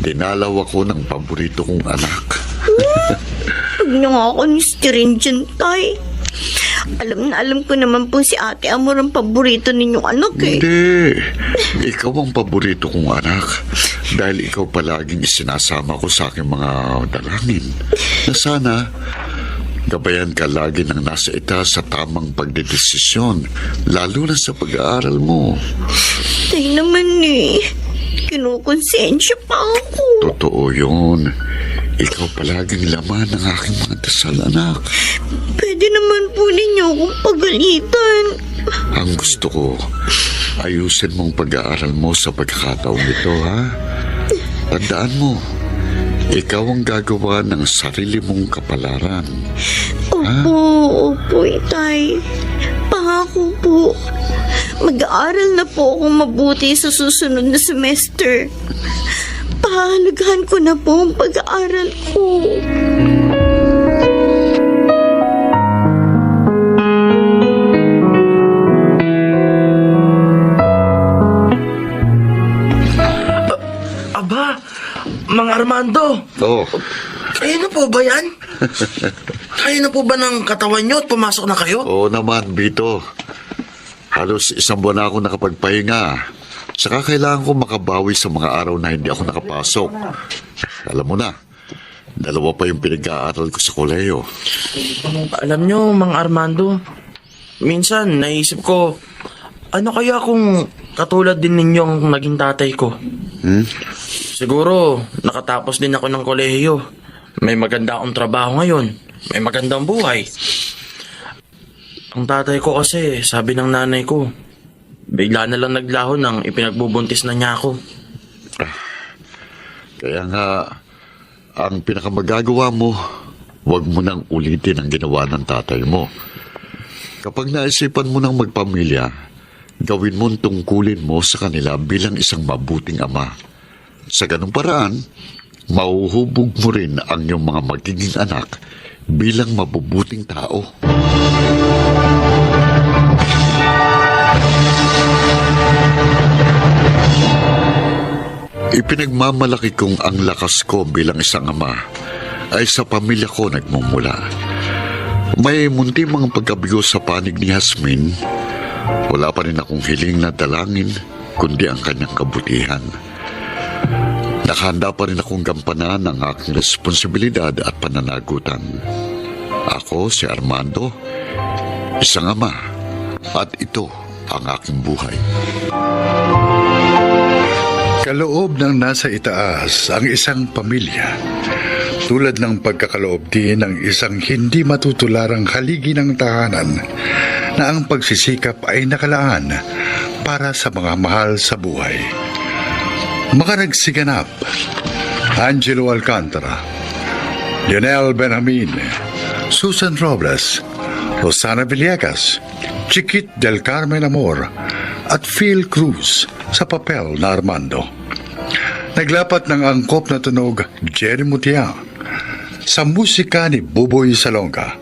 dinalaw ako ng paborito kong anak. Huwag na nga ako nistirin dyan, Tay. Alam na alam ko naman po si Ate Amor ang paborito ninyong anak eh. Hindi. Ikaw ang paborito kong anak. Dahil ikaw palaging isinasama ko sa aking mga dalangin. Na sana, gabayan ka lagi ng nasa itaas sa tamang pagdedesisyon, lalo na sa pag-aaral mo. Tay naman eh. Kinukonsensya pa ako. Totoo yun. Ikaw palaging laman ng aking mga dasal, anak. Pwede naman po ninyo akong pagalitan. Ang gusto ko, ayusin mong pag-aaral mo sa pagkakataong ito, ha? Tandaan mo, ikaw ang gagawa ng sarili mong kapalaran. Opo, Tay. Pangako po. Mag-aaral na po akong mabuti sa susunod na semester. Pahalagahan ko na po ang pag-aaral ko. Aba, Mang Armando. Oo. Kayo na po ba yan? Kayo na po ba ng katawan nyo at pumasok na kayo? Oo naman, Bito. Halos 1 buwan na ako nakapagpahinga. Saka kailangan ko makabawi sa mga araw na hindi ako nakapasok. Alam mo na, 2 pa yung pinag-aaral ko sa koleyo. Alam nyo, Mang Armando, minsan naisip ko, ano kaya kung katulad din ninyong naging tatay ko? Siguro, nakatapos din ako ng kolehiyo. May maganda akong trabaho ngayon. May magandang buhay. Ang tatay ko kasi, sabi ng nanay ko, bigla na lang naglaho nang ipinagbubuntis na niya ako. Kaya nga, ang pinakamagagawa mo, huwag mo nang ulitin ang ginawa ng tatay mo. Kapag naisipan mo nang magpamilya, gawin mong tungkulin mo sa kanila bilang isang mabuting ama. Sa ganung paraan, mauhubog mo rin ang iyong mga magiging anak bilang mabubuting tao. Ipinagmamalaki kong ang lakas ko bilang isang ama ay sa pamilya ko nagmumula. May munti mga pagkabigo sa panig ni Jasmine. Wala pa rin akong hiling na dalangin kundi ang kanyang kabutihan. Nakahanda pa rin akong gampanan ang aking responsibilidad at pananagutan. Ako si Armando, isang ama, at ito ang aking buhay. Kaloob ng nasa itaas ang isang pamilya, tulad ng pagkakaloob din ng isang hindi matutularang haligi ng tahanan na ang pagsisikap ay nakalaan para sa mga mahal sa buhay. Mga nagsiganap, Angelo Alcantara, Lionel Benjamin, Susan Robles, Rosana Villegas, Chiquit del Carmen Amor, at Phil Cruz sa papel na Armando. Naglapat ng angkop na tunog Jerry Mutia, sa musika ni Buboy Salonga,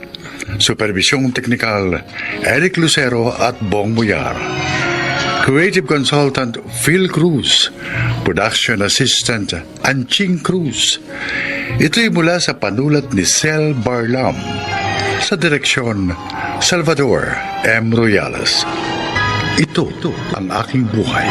supervisyong teknikal Eric Lucero at Bong Muyar, creative consultant Phil Cruz, production assistant Anching Cruz. Ito'y mula sa panulat ni Sel Barlam, sa direksyon Salvador M. Royales. Ito ang aking buhay.